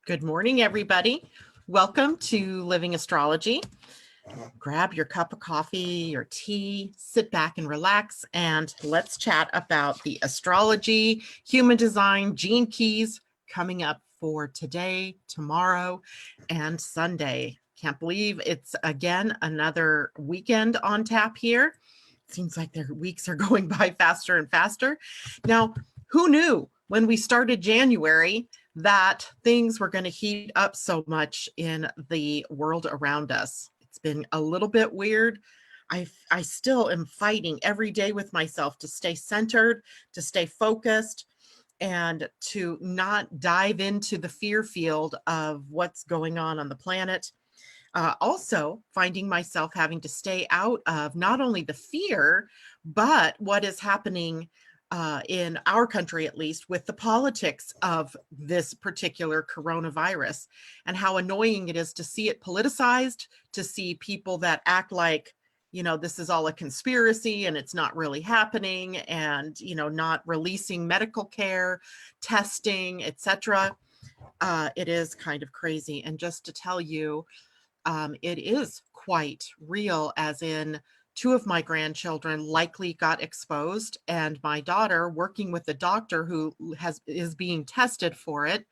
Good morning, everybody. Welcome to Living Astrology. Grab your cup of coffee or tea, sit back and relax, and let's chat about the astrology, human design, gene keys coming up for today, tomorrow, and Sunday. Can't believe it's again another weekend on tap here. Seems like their weeks are going by faster and faster. Now, who knew when we started January that things were going to heat up so much in the world around us? It's been a little bit weird. I still am fighting every day with myself to stay centered, to stay focused, and to not dive into the fear field of what's going on the planet. Also, finding myself having to stay out of not only the fear, but what is happening in our country, at least, with the politics of this particular coronavirus, and how annoying it is to see it politicized, to see people that act like, this is all a conspiracy and it's not really happening, and, not releasing medical care, testing, etc. It is kind of crazy. And just to tell you, it is quite real, as in two of my grandchildren likely got exposed, and my daughter, working with the doctor who is being tested for it,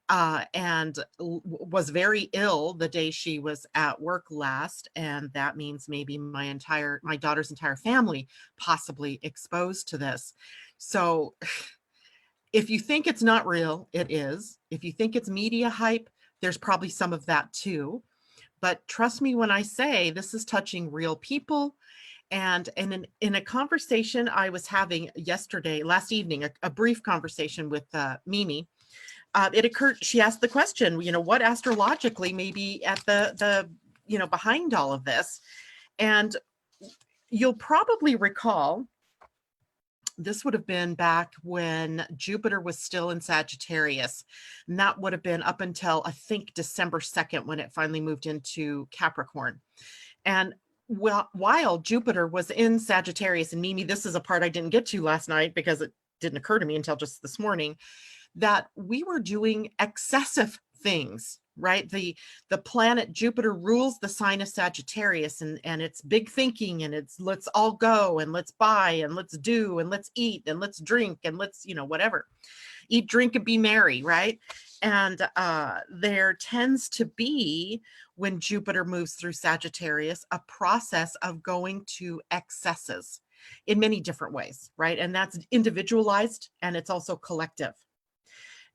and was very ill the day she was at work last, and that means maybe my daughter's entire family possibly exposed to this. So if you think it's not real, it is. If you think it's media hype, there's probably some of that too. But trust me when I say this is touching real people. And in a conversation I was having last evening, a brief conversation with Mimi, it occurred, she asked the question, what astrologically may be at the behind all of this. And you'll probably recall, this would have been back when Jupiter was still in Sagittarius. And that would have been up until, I think, December 2nd, when it finally moved into Capricorn. And while Jupiter was in Sagittarius, and Mimi, this is a part I didn't get to last night because it didn't occur to me until just this morning, that we were doing excessive things, right? The planet Jupiter rules the sign of Sagittarius, and it's big thinking, and it's let's all go and let's buy and let's do and let's eat and let's drink and let's, whatever, eat, drink, and be merry, right? And there tends to be, when Jupiter moves through Sagittarius, a process of going to excesses in many different ways, right? And that's individualized, and it's also collective.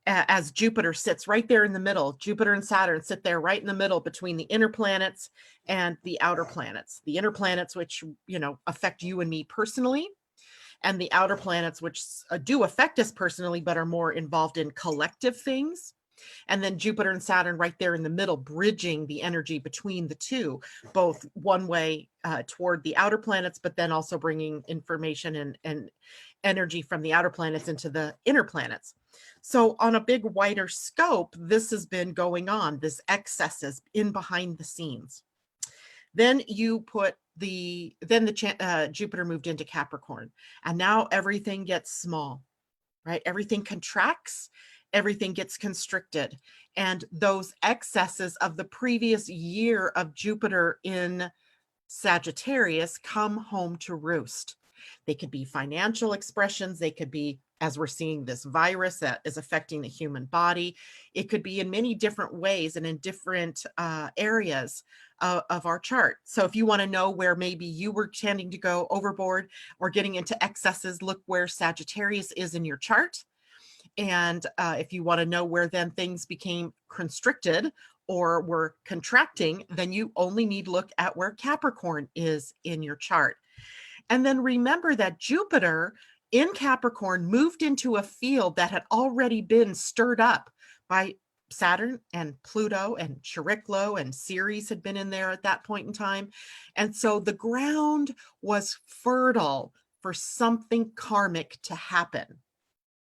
As Jupiter sits right there in the middle, Jupiter and Saturn sit there right in the middle between the inner planets and the outer planets. The inner planets, which, affect you and me personally, and the outer planets, which do affect us personally, but are more involved in collective things. And then Jupiter and Saturn right there in the middle, bridging the energy between the two, both one way toward the outer planets, but then also bringing information and energy from the outer planets into the inner planets. So on a big wider scope, this has been going on, this excesses in behind the scenes. Then you put Jupiter moved into Capricorn, and now everything gets small, right? Everything contracts, everything gets constricted. And those excesses of the previous year of Jupiter in Sagittarius come home to roost. They could be financial expressions. They could be, as we're seeing, this virus that is affecting the human body. It could be in many different ways and in different areas of our chart. So if you want to know where maybe you were tending to go overboard or getting into excesses, look where Sagittarius is in your chart. And if you want to know where then things became constricted or were contracting, then you only need to look at where Capricorn is in your chart. And then remember that Jupiter in Capricorn moved into a field that had already been stirred up by Saturn and Pluto, and Chariklo and Ceres had been in there at that point in time. And so the ground was fertile for something karmic to happen.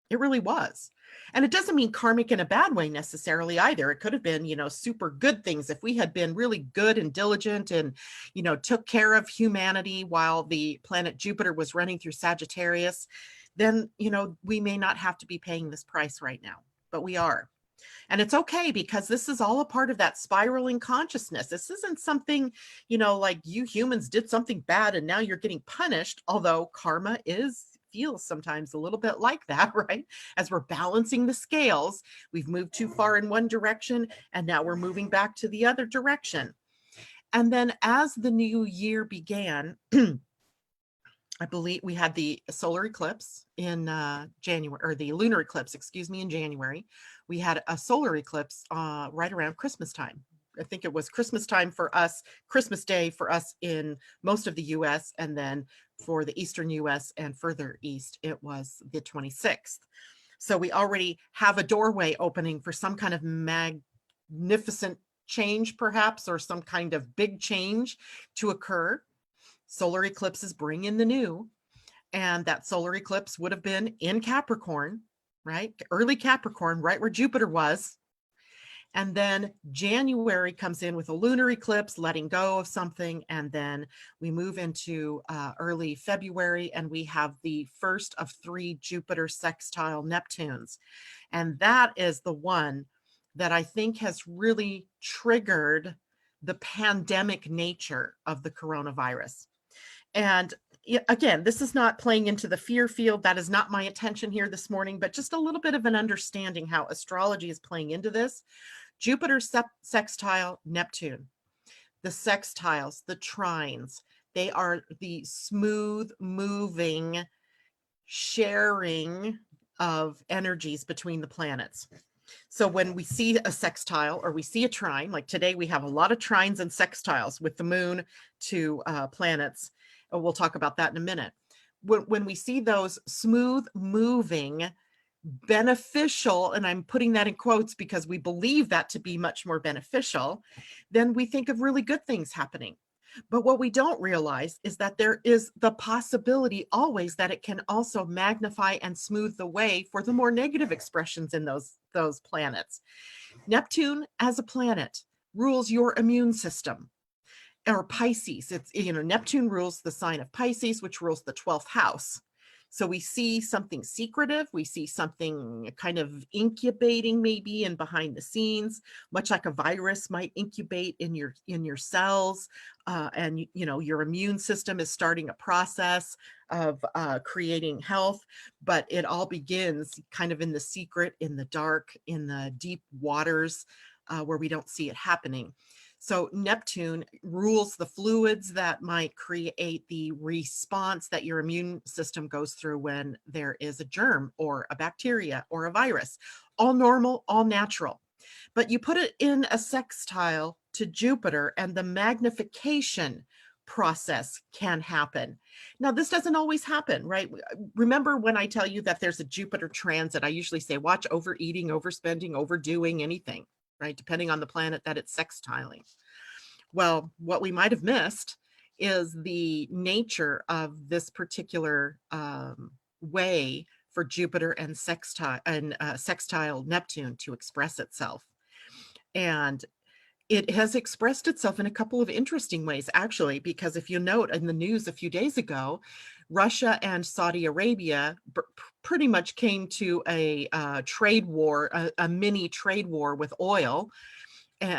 It really was. And it doesn't mean karmic in a bad way necessarily either. It could have been, super good things. If we had been really good and diligent and, took care of humanity while the planet Jupiter was running through Sagittarius, then, we may not have to be paying this price right now, but we are. And it's okay, because this is all a part of that spiraling consciousness. This isn't something, you know, like you humans did something bad and now you're getting punished, although karma feels sometimes a little bit like that, right? As we're balancing the scales, we've moved too far in one direction and now we're moving back to the other direction. And then as the new year began, I believe we had the solar eclipse in January, or the lunar eclipse, excuse me, in January. We had a solar eclipse right around Christmas time. I think it was Christmas time for us, Christmas Day for us in most of the US, and then for the Eastern US and further east, it was the 26th. So we already have a doorway opening for some kind of magnificent change, perhaps, or some kind of big change to occur. Solar eclipses bring in the new, and that solar eclipse would have been in Capricorn, right? Early Capricorn, right where Jupiter was. And then January comes in with a lunar eclipse, letting go of something. And then we move into early February, and we have the first of 3 Jupiter sextile Neptunes. And that is the one that I think has really triggered the pandemic nature of the coronavirus. And again, this is not playing into the fear field. That is not my intention here this morning, but just a little bit of an understanding how astrology is playing into this. Jupiter sextile Neptune, the sextiles, the trines, they are the smooth moving sharing of energies between the planets. So when we see a sextile or we see a trine, like today we have a lot of trines and sextiles with the moon to planets. We'll talk about that in a minute. When we see those smooth moving, beneficial, and I'm putting that in quotes because we believe that to be much more beneficial, then we think of really good things happening. But what we don't realize is that there is the possibility always that it can also magnify and smooth the way for the more negative expressions in those planets. Neptune as a planet rules your immune system, or Pisces. It's, you know, Neptune rules the sign of Pisces, which rules the 12th house. So we see something secretive, we see something kind of incubating maybe and behind the scenes, much like a virus might incubate in your cells, and you know your immune system is starting a process of creating health, but it all begins kind of in the secret, in the dark, in the deep waters where we don't see it happening. So Neptune rules the fluids that might create the response that your immune system goes through when there is a germ or a bacteria or a virus. All normal, all natural. But you put it in a sextile to Jupiter and the magnification process can happen. Now, this doesn't always happen, right? Remember when I tell you that there's a Jupiter transit, I usually say watch overeating, overspending, overdoing anything, right? Depending on the planet that it's sextiling. Well, what we might have missed is the nature of this particular way for Jupiter and sextile Neptune to express itself. And it has expressed itself in a couple of interesting ways, actually, because if you note in the news a few days ago, Russia and Saudi Arabia pretty much came to a trade war, a mini trade war with oil,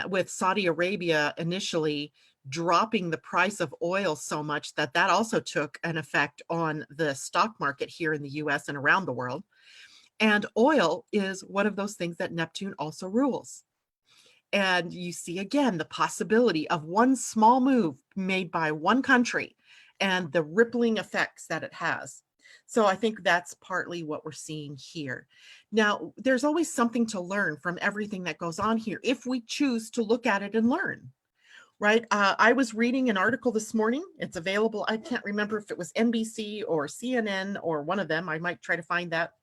with Saudi Arabia initially dropping the price of oil so much that also took an effect on the stock market here in the US and around the world. And oil is one of those things that Neptune also rules. And you see again the possibility of one small move made by one country and the rippling effects that it has. So I think that's partly what we're seeing here. Now, there's always something to learn from everything that goes on here if we choose to look at it and learn, right? I was reading an article this morning. It's available. I can't remember if it was NBC or CNN or one of them. I might try to find that.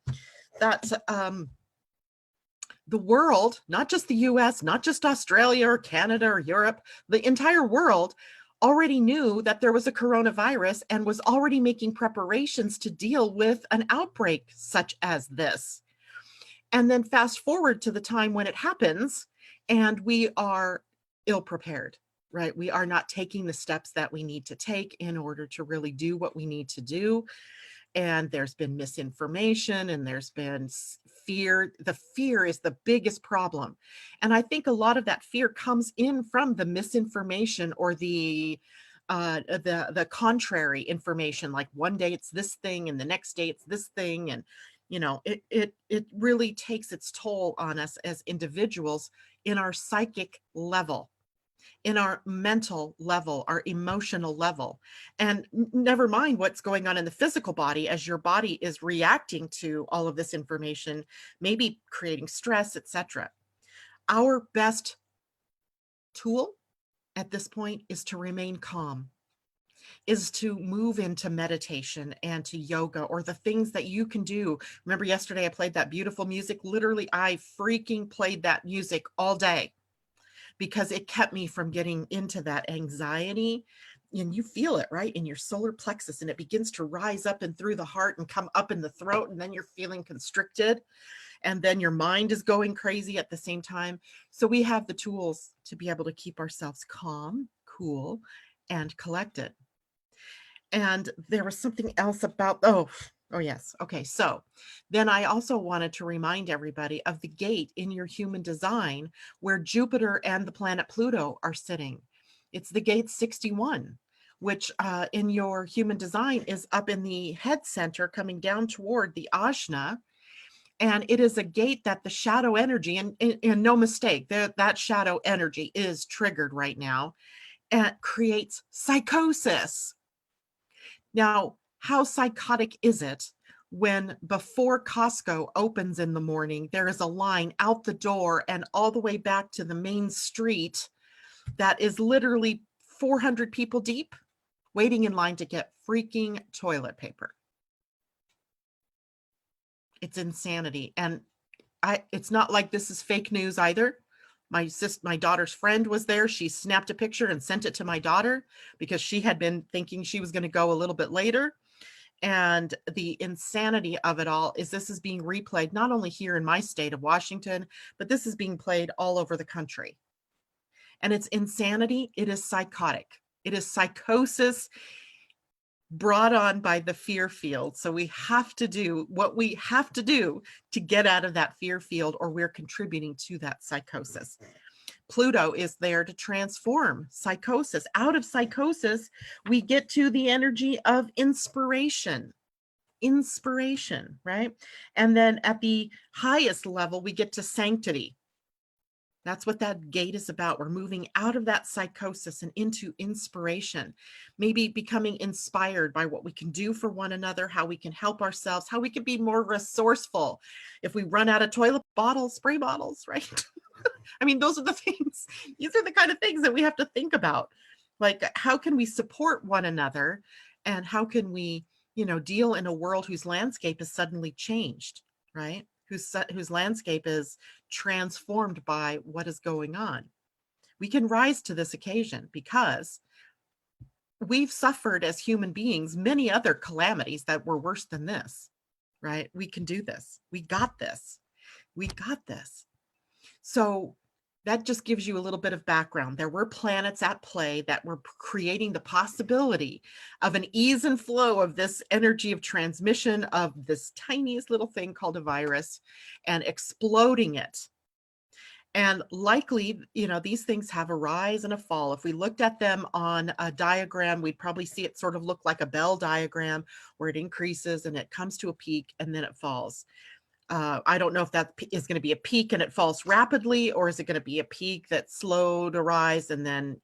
The world, not just the US, not just Australia or Canada or Europe, the entire world already knew that there was a coronavirus and was already making preparations to deal with an outbreak such as this. And then fast forward to the time when it happens and we are ill prepared, right? We are not taking the steps that we need to take in order to really do what we need to do. And there's been misinformation and there's been fear. The fear is the biggest problem. And I think a lot of that fear comes in from the misinformation or the contrary information. Like one day it's this thing and the next day it's this thing. And, it really takes its toll on us as individuals in our psychic level, in our mental level, our emotional level, and never mind what's going on in the physical body as your body is reacting to all of this information, maybe creating stress, etc. Our best tool at this point is to remain calm, is to move into meditation and to yoga or the things that you can do. Remember yesterday I played that beautiful music? Literally, I freaking played that music all day because it kept me from getting into that anxiety. And you feel it, right, in your solar plexus, and it begins to rise up and through the heart and come up in the throat, and then you're feeling constricted, and then your mind is going crazy at the same time. So we have the tools to be able to keep ourselves calm, cool, and collected. And there was something else about, oh yes. Okay. So then I also wanted to remind everybody of the gate in your human design where Jupiter and the planet Pluto are sitting. It's the gate 61, which in your human design is up in the head center coming down toward the ajna. And it is a gate that the shadow energy, and no mistake, that shadow energy is triggered right now and creates psychosis. Now, how psychotic is it when before Costco opens in the morning, there is a line out the door and all the way back to the main street that is literally 400 people deep waiting in line to get freaking toilet paper? It's insanity. And it's not like this is fake news either. My daughter's friend was there. She snapped a picture and sent it to my daughter because she had been thinking she was going to go a little bit later. And the insanity of it all is this is being replayed not only here in my state of Washington, but this is being played all over the country. And it's insanity. It is psychotic. It is psychosis brought on by the fear field. So we have to do what we have to do to get out of that fear field, or we're contributing to that psychosis. Pluto is there to transform psychosis. Out of psychosis, we get to the energy of inspiration, right? And then at the highest level, we get to sanctity. That's what that gate is about. We're moving out of that psychosis and into inspiration, maybe becoming inspired by what we can do for one another, how we can help ourselves, how we can be more resourceful. If we run out of toilet bottles, spray bottles, right? I mean, those are the things, these are the kind of things that we have to think about. Like, how can we support one another? And how can we, deal in a world whose landscape is suddenly changed, right? Whose landscape is transformed by what is going on. We can rise to this occasion because we've suffered as human beings many other calamities that were worse than this, right? We can do this. We got this. We got this. So that just gives you a little bit of background. There were planets at play that were creating the possibility of an ease and flow of this energy of transmission of this tiniest little thing called a virus and exploding it. And likely, these things have a rise and a fall. If we looked at them on a diagram, we'd probably see it sort of look like a bell diagram where it increases and it comes to a peak and then it falls. I don't know if that is going to be a peak and it falls rapidly, or is it going to be a peak that's slow to rise and then,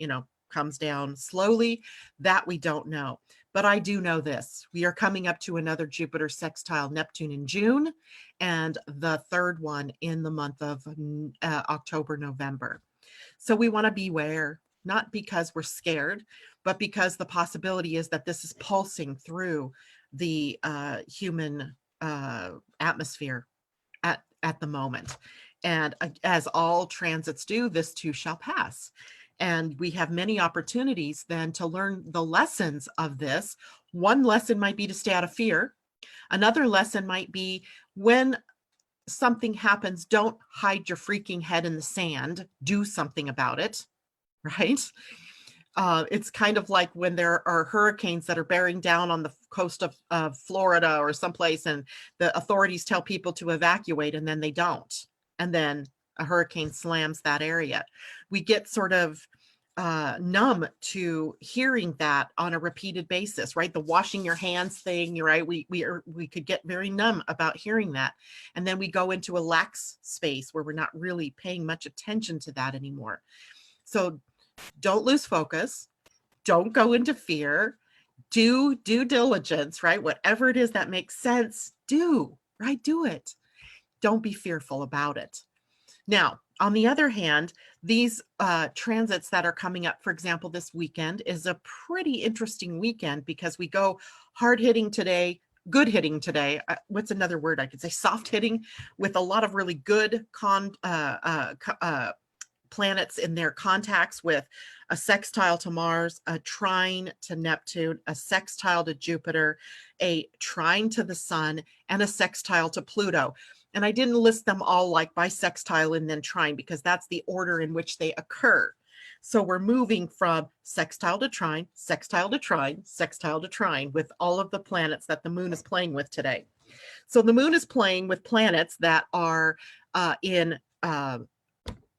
comes down slowly? That we don't know. But I do know this. We are coming up to another Jupiter sextile Neptune in June, and the third one in the month of October, November. So we want to beware, not because we're scared, but because the possibility is that this is pulsing through the human atmosphere at the moment. And as all transits do, this too shall pass. And we have many opportunities then to learn the lessons of this. One lesson might be to stay out of fear. Another lesson might be when something happens, don't hide your freaking head in the sand. Do something about it, right? It's kind of like when there are hurricanes that are bearing down on the coast of Florida or someplace, and the authorities tell people to evacuate, and then they don't. And then a hurricane slams that area. We get sort of numb to hearing that on a repeated basis, right? The washing your hands thing, you're right. We could get very numb about hearing that. And then we go into a lax space where we're not really paying much attention to that anymore. So don't lose focus. Don't go into fear. Do due diligence, right? Whatever it is that makes sense, do, right? Do it. Don't be fearful about it. Now, on the other hand, these transits that are coming up, for example, this weekend is a pretty interesting weekend because we go hard hitting today, good hitting today. What's another word I could say? Soft hitting, with a lot of really good planets in their contacts, with a sextile to Mars, a trine to Neptune, a sextile to Jupiter, a trine to the Sun, and a sextile to Pluto. And I didn't list them all like by sextile and then trine because that's the order in which they occur. So we're moving from sextile to trine, sextile to trine, sextile to trine with all of the planets that the moon is playing with today. So the moon is playing with planets that are in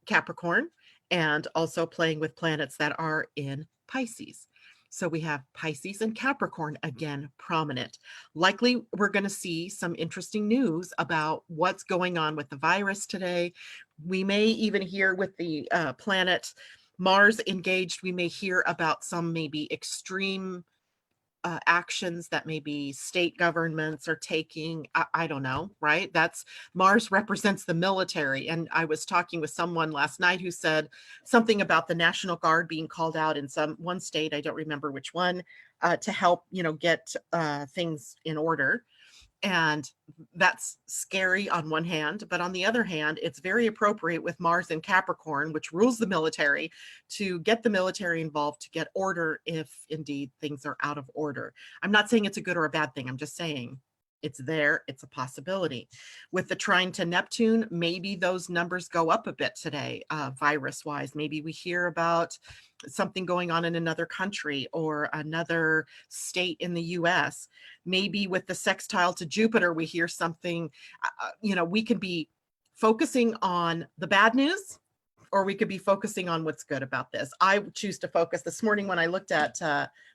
Capricorn, and also playing with planets that are in Pisces. So we have Pisces and Capricorn again prominent. Likely we're going to see some interesting news about what's going on with the virus today. We may even hear with the planet Mars engaged, we may hear about some maybe extreme actions that maybe state governments are taking. I don't know, right? That's Mars represents the military. And I was talking with someone last night who said something about the National Guard being called out in one state, I don't remember which one, to help, get things in order. And that's scary on one hand, but on the other hand, it's very appropriate with Mars in Capricorn, which rules the military, to get the military involved to get order if indeed things are out of order. I'm not saying it's a good or a bad thing. I'm just saying it's there. It's a possibility. With the trine to Neptune, maybe those numbers go up a bit today, virus-wise. Maybe we hear about something going on in another country or another state in the US. Maybe with the sextile to Jupiter, we hear something, we could be focusing on the bad news, or we could be focusing on what's good about this. I choose to focus. This morning when I looked at,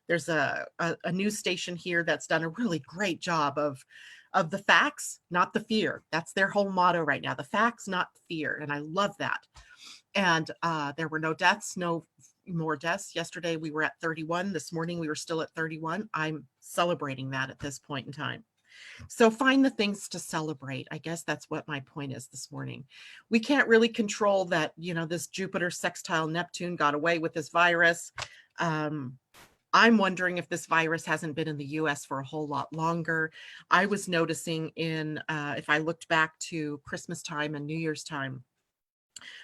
there's a news station here that's done a really great job of the facts, not the fear. That's their whole motto right now, the facts, not fear. And I love that. And there were no deaths, no more deaths. Yesterday we were at 31. This morning we were still at 31. I'm celebrating that at this point in time. So find the things to celebrate. I guess that's what my point is this morning. We can't really control that, this Jupiter sextile Neptune got away with this virus. I'm wondering if this virus hasn't been in the US for a whole lot longer. I was noticing if I looked back to Christmas time and New Year's time,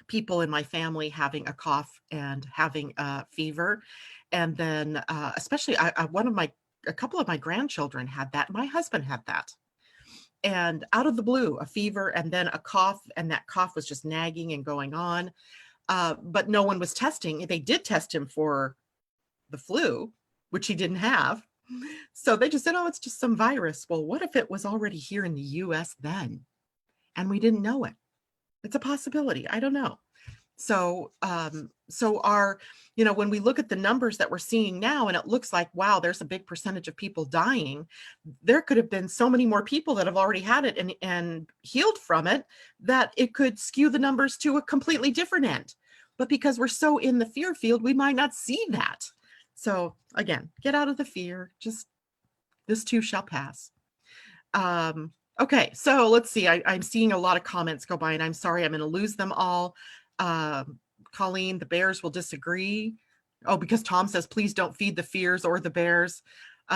people in my family having a cough and having a fever. And then especially a couple of my grandchildren had that. My husband had that. And out of the blue, a fever and then a cough, and that cough was just nagging and going on. But no one was testing. They did test him for the flu, which he didn't have. So they just said, oh, it's just some virus. Well, what if it was already here in the US then? And we didn't know it. It's a possibility. I don't know. So, when we look at the numbers that we're seeing now, and it looks like, wow, there's a big percentage of people dying. There could have been so many more people that have already had it and healed from it that it could skew the numbers to a completely different end. But because we're so in the fear field, we might not see that. So again, get out of the fear. Just this too shall pass. Okay, so let's see. I'm seeing a lot of comments go by, and I'm sorry, I'm going to lose them all. Colleen, the bears will disagree. Oh, because Tom says, please don't feed the fears or the bears.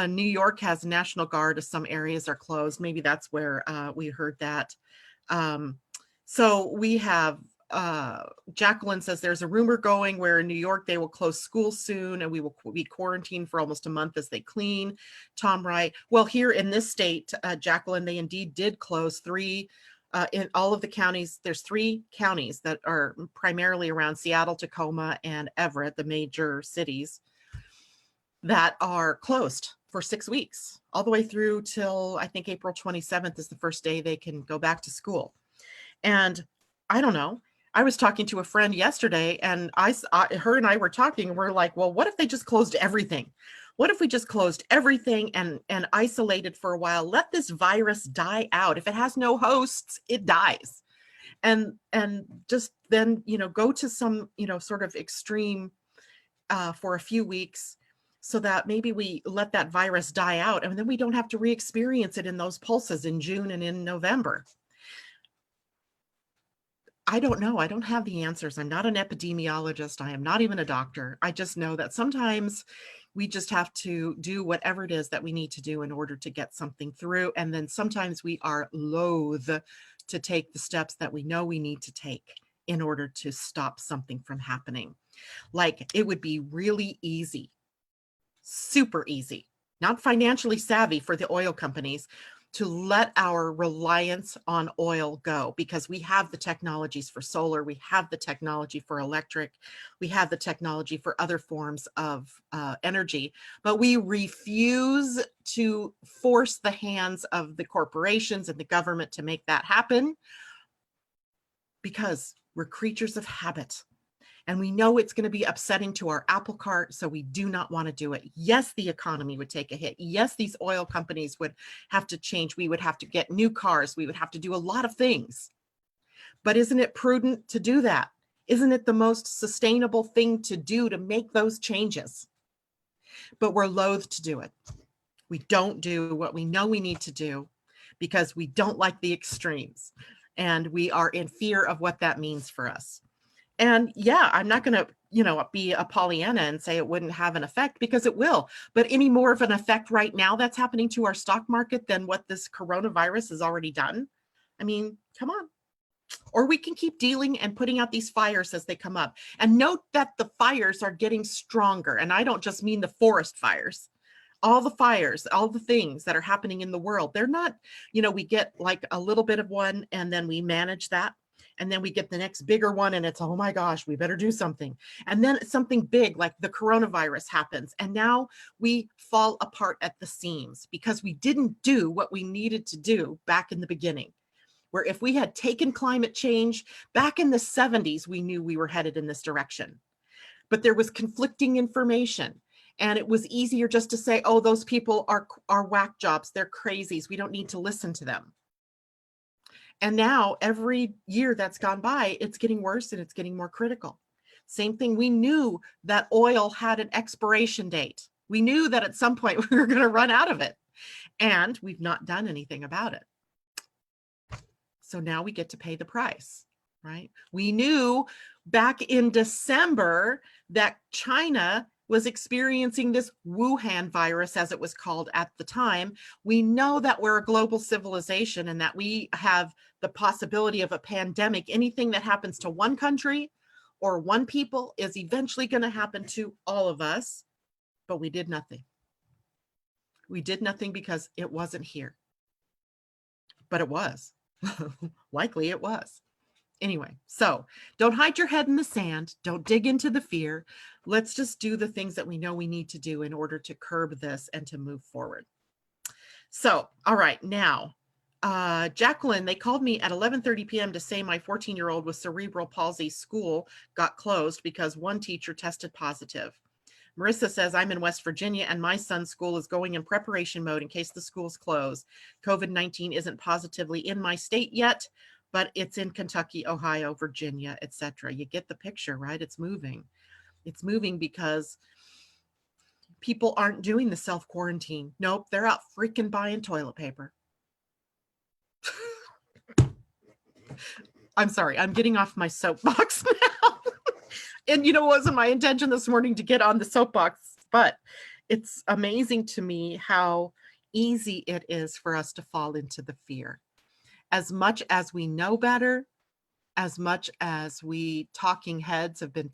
New York has National Guard as some areas are closed. Maybe that's where we heard that. So we have Jacqueline says there's a rumor going where in New York they will close schools soon and we will be quarantined for almost a month as they clean. Tom Wright, well, here in this state, Jacqueline, they indeed did close three in all of the counties. There's 3 counties that are primarily around Seattle, Tacoma, and Everett, the major cities. that are closed for 6 weeks, all the way through till I think April 27th is the first day they can go back to school. And I don't know. I was talking to a friend yesterday, and her and I were talking, and we're like, well, what if they just closed everything? What if we just closed everything and isolated for a while? Let this virus die out. If it has no hosts, it dies. And just then, go to some, sort of extreme for a few weeks, so that maybe we let that virus die out, and then we don't have to re-experience it in those pulses in June and in November. I don't know. I don't have the answers. I'm not an epidemiologist. I am not even a doctor. I just know that sometimes we just have to do whatever it is that we need to do in order to get something through. And then sometimes we are loath to take the steps that we know we need to take in order to stop something from happening. Like, it would be really easy, super easy, not financially savvy for the oil companies, to let our reliance on oil go, because we have the technologies for solar, we have the technology for electric, we have the technology for other forms of energy, but we refuse to force the hands of the corporations and the government to make that happen, because we're creatures of habit. And we know it's going to be upsetting to our apple cart, so we do not want to do it. Yes, the economy would take a hit. Yes, these oil companies would have to change. We would have to get new cars. We would have to do a lot of things. But isn't it prudent to do that? Isn't it the most sustainable thing to do to make those changes? But we're loath to do it. We don't do what we know we need to do because we don't like the extremes. And we are in fear of what that means for us. And yeah, I'm not going to, be a Pollyanna and say it wouldn't have an effect, because it will. But any more of an effect right now that's happening to our stock market than what this coronavirus has already done? I mean, come on. Or we can keep dealing and putting out these fires as they come up. And note that the fires are getting stronger. And I don't just mean the forest fires. All the fires, all the things that are happening in the world, they're not, we get like a little bit of one and then we manage that. And then we get the next bigger one and it's, oh my gosh, we better do something. And then something big like the coronavirus happens. And now we fall apart at the seams because we didn't do what we needed to do back in the beginning. Where if we had taken climate change back in the 70s, we knew we were headed in this direction. But there was conflicting information. And it was easier just to say, oh, those people are whack jobs. They're crazies. We don't need to listen to them. And now every year that's gone by, it's getting worse and it's getting more critical. Same thing. We knew that oil had an expiration date. We knew that at some point we were going to run out of it, and we've not done anything about it. So now we get to pay the price, right? We knew back in December that China was experiencing this Wuhan virus, as it was called at the time. We know that we're a global civilization and that we have the possibility of a pandemic. Anything that happens to one country or one people is eventually going to happen to all of us, but we did nothing. We did nothing because it wasn't here, but it was. Likely it was. Anyway, so don't hide your head in the sand. Don't dig into the fear. Let's just do the things that we know we need to do in order to curb this and to move forward. So, all right, now, Jacqueline, they called me at 11:30 p.m. to say my 14-year-old with cerebral palsy school got closed because one teacher tested positive. Marissa says, I'm in West Virginia and my son's school is going in preparation mode in case the schools close. COVID-19 isn't positively in my state yet, but it's in Kentucky, Ohio, Virginia, etc. You get the picture, right? It's moving. It's moving because people aren't doing the self-quarantine. Nope, they're out freaking buying toilet paper. I'm sorry, I'm getting off my soapbox now. And it wasn't my intention this morning to get on the soapbox, but it's amazing to me how easy it is for us to fall into the fear. As much as we know better, as much as we talking heads have been,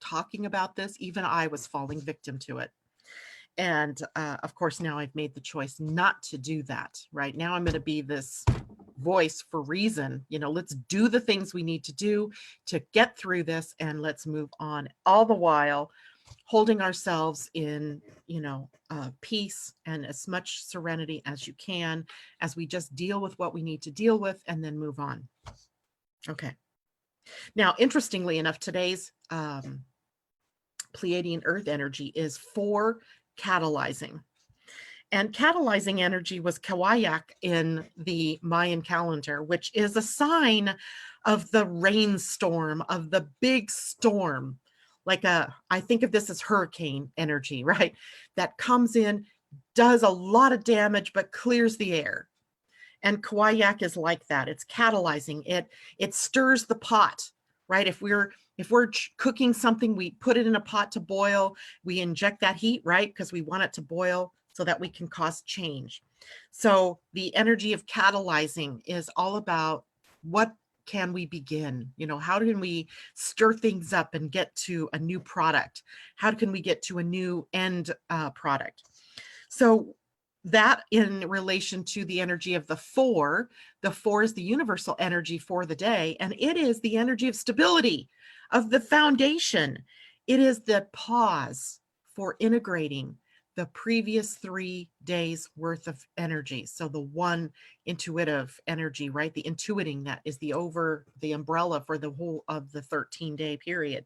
talking about this, even I was falling victim to it. And of course, now I've made the choice not to do that. Right now, I'm going to be this voice for reason. Let's do the things we need to do to get through this and let's move on. All the while, holding ourselves in, peace and as much serenity as you can as we just deal with what we need to deal with and then move on. Okay. Now, interestingly enough, today's Pleiadian-Earth energy is for catalyzing. And catalyzing energy was Kawayak in the Mayan calendar, which is a sign of the rainstorm, of the big storm. I think of this as hurricane energy, right? That comes in, does a lot of damage, but clears the air. And Kawayak is like that. It's catalyzing. It stirs the pot, right? If we're cooking something, we put it in a pot to boil, we inject that heat, right? Because we want it to boil so that we can cause change. So the energy of catalyzing is all about what can we begin? How can we stir things up and get to a new product? How can we get to a new end product? So that in relation to the energy of the four is the universal energy for the day, and it is the energy of stability, of the foundation. It is the pause for integrating the previous 3 days worth of energy. So the one intuitive energy, right? The intuiting that is the umbrella for the whole of the 13-day period.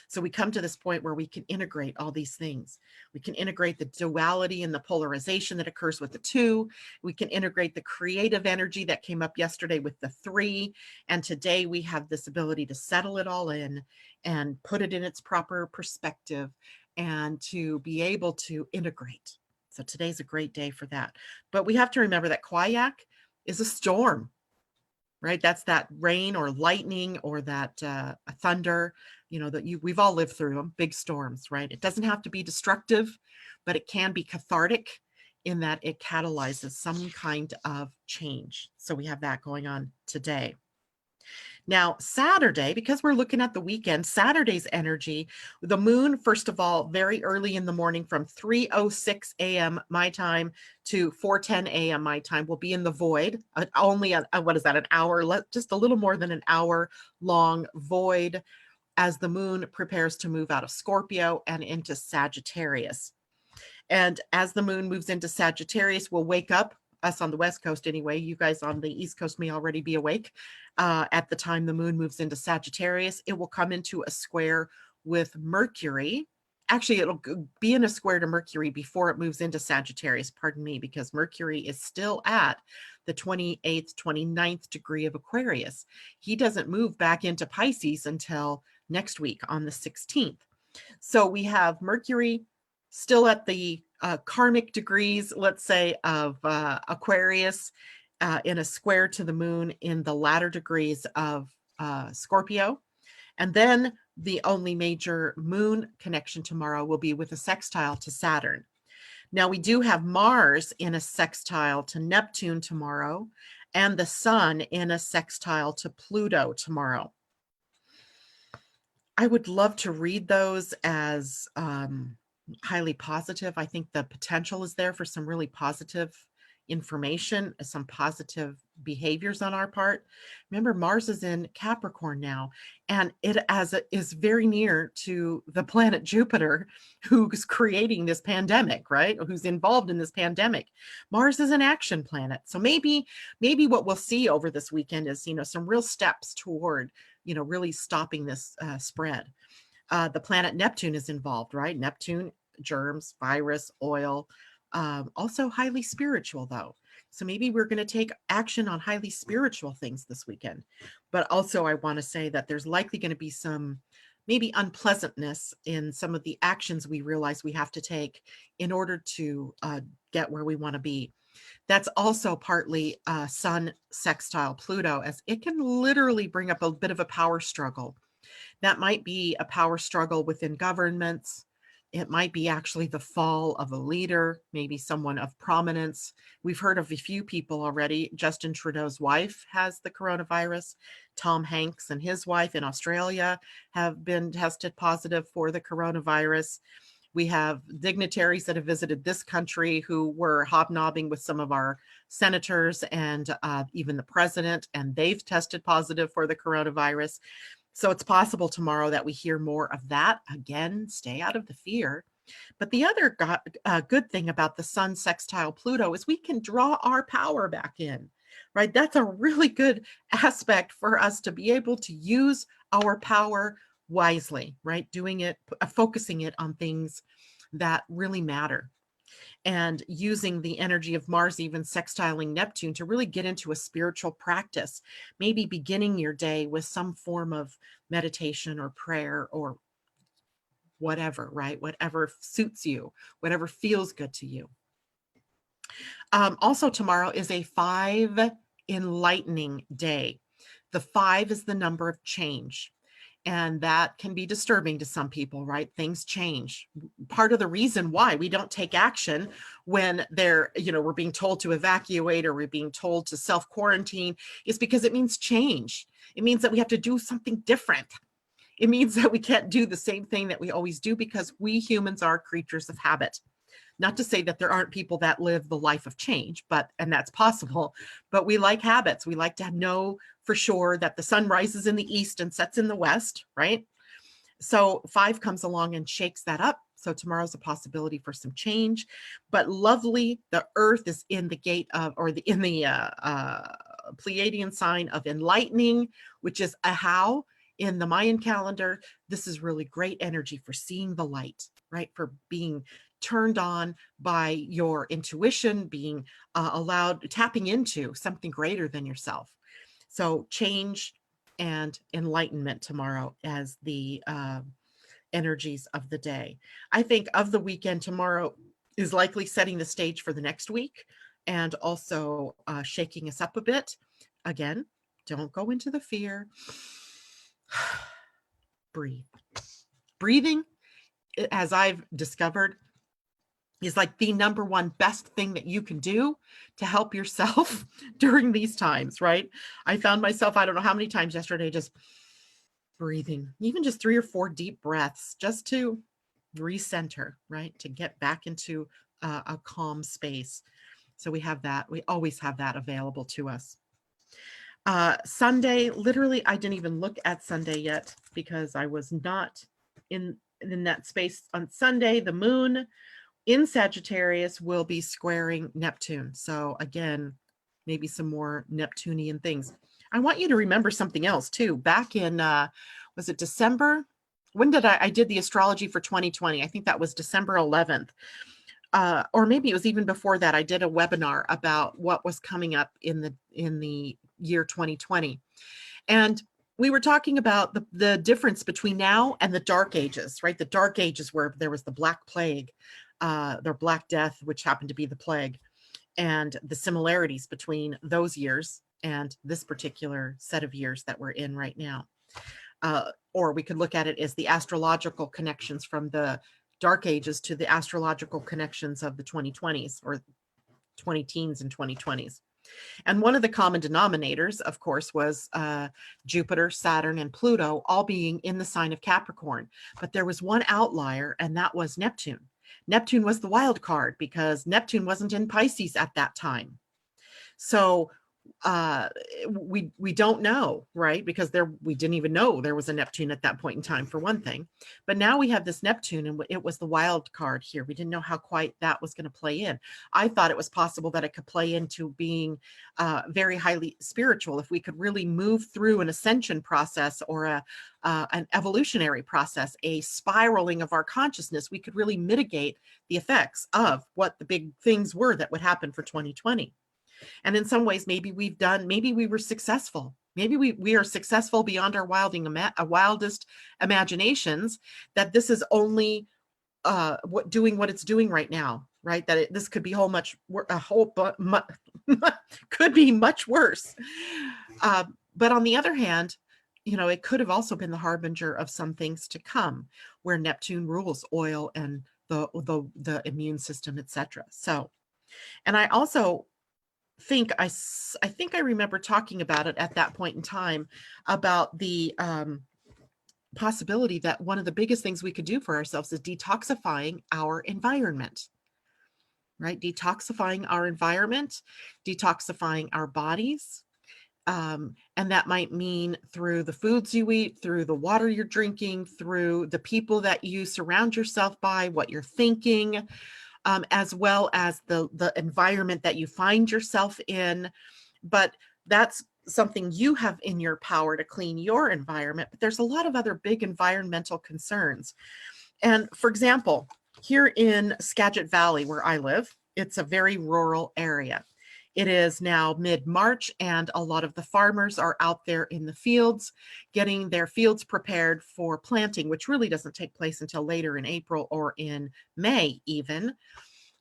So we come to this point where we can integrate all these things. We can integrate the duality and the polarization that occurs with the 2. We can integrate the creative energy that came up yesterday with the 3. And today we have this ability to settle it all in and put it in its proper perspective and to be able to integrate. So today's a great day for that. But we have to remember that Kawayak is a storm, right? That's that rain or lightning or that thunder, we've all lived through them, big storms, right? It doesn't have to be destructive, but it can be cathartic in that it catalyzes some kind of change. So we have that going on today. Now, Saturday, because we're looking at the weekend, Saturday's energy, the moon, first of all, very early in the morning from 3:06 a.m. my time to 4:10 a.m. my time will be in the void. Only, what is that, an hour, just a little more than an hour long void as the moon prepares to move out of Scorpio and into Sagittarius. And as the moon moves into Sagittarius, we'll wake up, us on the West Coast anyway. You guys on the East Coast may already be awake. At the time the moon moves into Sagittarius, it will come into a square with Mercury. Actually, it'll be in a square to Mercury before it moves into Sagittarius, pardon me, because Mercury is still at the 28th, 29th degree of Aquarius. He doesn't move back into Pisces until next week on the 16th. So we have Mercury still at the karmic degrees, let's say, of Aquarius in a square to the moon in the latter degrees of Scorpio. And then the only major moon connection tomorrow will be with a sextile to Saturn. Now we do have Mars in a sextile to Neptune tomorrow and the sun in a sextile to Pluto tomorrow. I would love to read those as highly positive. I think the potential is there for some really positive information, some positive behaviors on our part. Remember, Mars is in Capricorn now, and it is very near to the planet Jupiter, who's creating this pandemic, right? Who's involved in this pandemic. Mars is an action planet. So maybe what we'll see over this weekend is, some real steps toward, really stopping this spread. The planet Neptune is involved, right? Neptune, germs, virus, oil, also highly spiritual though. So maybe we're going to take action on highly spiritual things this weekend. But also I want to say that there's likely going to be some maybe unpleasantness in some of the actions we realize we have to take in order to get where we want to be. That's also partly Sun sextile Pluto, as it can literally bring up a bit of a power struggle. That might be a power struggle within governments. It might be actually the fall of a leader, maybe someone of prominence. We've heard of a few people already. Justin Trudeau's wife has the coronavirus. Tom Hanks and his wife in Australia have been tested positive for the coronavirus. We have dignitaries that have visited this country who were hobnobbing with some of our senators and even the president, and they've tested positive for the coronavirus. So it's possible tomorrow that we hear more of that. Again, stay out of the fear. But the other good thing about the sun sextile Pluto is we can draw our power back in, right? That's a really good aspect for us to be able to use our power wisely, right? Doing it, focusing it on things that really matter, and using the energy of Mars, even sextiling Neptune, to really get into a spiritual practice, maybe beginning your day with some form of meditation or prayer or whatever, right? Whatever suits you, whatever feels good to you. Also, tomorrow is a 5 enlightening day. The 5 is the number of change. And that can be disturbing to some people, right? Things change. Part of the reason why we don't take action when we're being told to evacuate or we're being told to self-quarantine is because it means change. It means that we have to do something different. It means that we can't do the same thing that we always do because we humans are creatures of habit. Not to say that there aren't people that live the life of change, and that's possible, but we like habits. We like to know for sure that the sun rises in the east and sets in the west, right? So 5 comes along and shakes that up. So tomorrow's a possibility for some change, but lovely. The earth is in the gate of, or in the Pleiadian sign of enlightening, which is Ahau in the Mayan calendar. This is really great energy for seeing the light, right? For being turned on by your intuition, being tapping into something greater than yourself. So change and enlightenment tomorrow as the energies of the day. I think of the weekend, tomorrow is likely setting the stage for the next week and also shaking us up a bit. Again, don't go into the fear. Breathe. Breathing, as I've discovered, is like the number one best thing that you can do to help yourself during these times, right? I found myself, I don't know how many times yesterday, just breathing, even just 3 or 4 deep breaths, just to recenter, right? To get back into a calm space. So we have that. We always have that available to us. Sunday, literally, I didn't even look at Sunday yet because I was not in that space on Sunday. The moon in Sagittarius will be squaring Neptune. So again, maybe some more Neptunian things. I want you to remember something else too. Back in, was it December? When did I did the astrology for 2020? I think that was December 11th. Or maybe it was even before that. I did a webinar about what was coming up in the year 2020. And we were talking about the difference between now and the Dark Ages, right? The Dark Ages where there was the Black Plague, their Black Death, which happened to be the plague, and the similarities between those years and this particular set of years that we're in right now. Or we could look at it as the astrological connections from the Dark Ages to the astrological connections of the 2020s or 20 teens and 2020s. And one of the common denominators, of course, was Jupiter, Saturn, and Pluto all being in the sign of Capricorn. But there was one outlier, and that was Neptune. Neptune was the wild card because Neptune wasn't in Pisces at that time. So we don't know, right? Because we didn't even know there was a Neptune at that point in time, for one thing. But now we have this Neptune, and it was the wild card here. We didn't know how quite that was going to play in. I thought it was possible that it could play into being very highly spiritual. If we could really move through an ascension process or an evolutionary process, a spiraling of our consciousness, we could really mitigate the effects of what the big things were that would happen for 2020. And in some ways, maybe we were successful. Maybe we are successful beyond our wildest imaginations, that this is only doing what it's doing right now, right? That this could be could be much worse. But on the other hand, it could have also been the harbinger of some things to come, where Neptune rules oil and the immune system, etc. So, and I also think I remember talking about it at that point in time, about the possibility that one of the biggest things we could do for ourselves is detoxifying our environment, right? Detoxifying our environment, detoxifying our bodies, And that might mean through the foods you eat, through the water you're drinking, through the people that you surround yourself by, what you're thinking, as well as the environment that you find yourself in. But that's something you have in your power to clean your environment. But there's a lot of other big environmental concerns. And for example, here in Skagit Valley, where I live, it's a very rural area. It is now mid-March, and a lot of the farmers are out there in the fields, getting their fields prepared for planting, which really doesn't take place until later in April or in May even.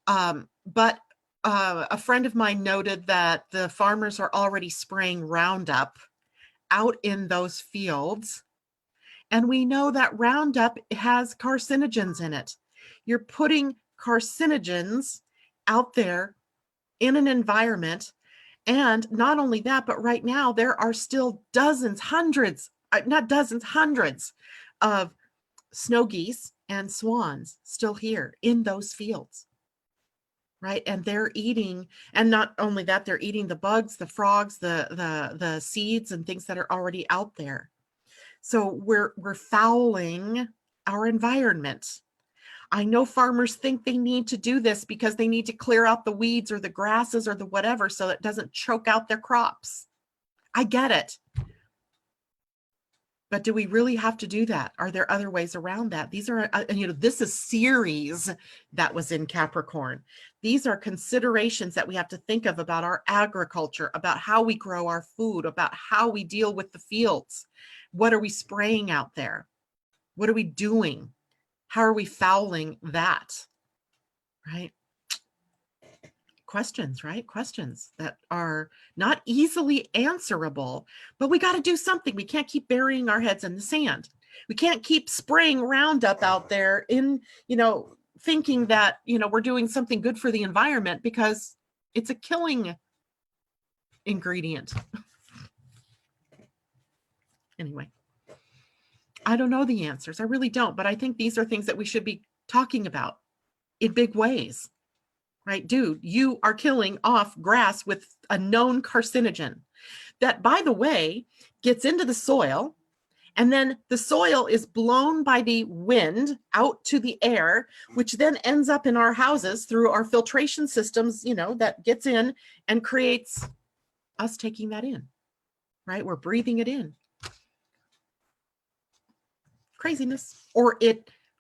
But a friend of mine noted that the farmers are already spraying Roundup out in those fields. And we know that Roundup has carcinogens in it. You're putting carcinogens out there in an environment. And not only that, but right now there are still dozens, hundreds, not dozens, hundreds of snow geese and swans still here in those fields. Right. And they're eating, and not only that, they're eating the bugs, the frogs, the seeds and things that are already out there. So we're fouling our environment. I know farmers think they need to do this because they need to clear out the weeds or the grasses or the whatever so it doesn't choke out their crops. I get it. But do we really have to do that? Are there other ways around that? These are, this is Ceres that was in Capricorn. These are considerations that we have to think of about our agriculture, about how we grow our food, about how we deal with the fields. What are we spraying out there? What are we doing? How are we fouling that? Right? Questions, right? Questions that are not easily answerable, but we got to do something. We can't keep burying our heads in the sand. We can't keep spraying Roundup out there in, thinking that, we're doing something good for the environment because it's a killing ingredient. Anyway, I don't know the answers. I really don't, but I think these are things that we should be talking about in big ways. Right, dude, you are killing off grass with a known carcinogen that, by the way, gets into the soil, and then the soil is blown by the wind out to the air, which then ends up in our houses through our filtration systems, that gets in and creates us taking that in, right? We're breathing it in. Craziness. Or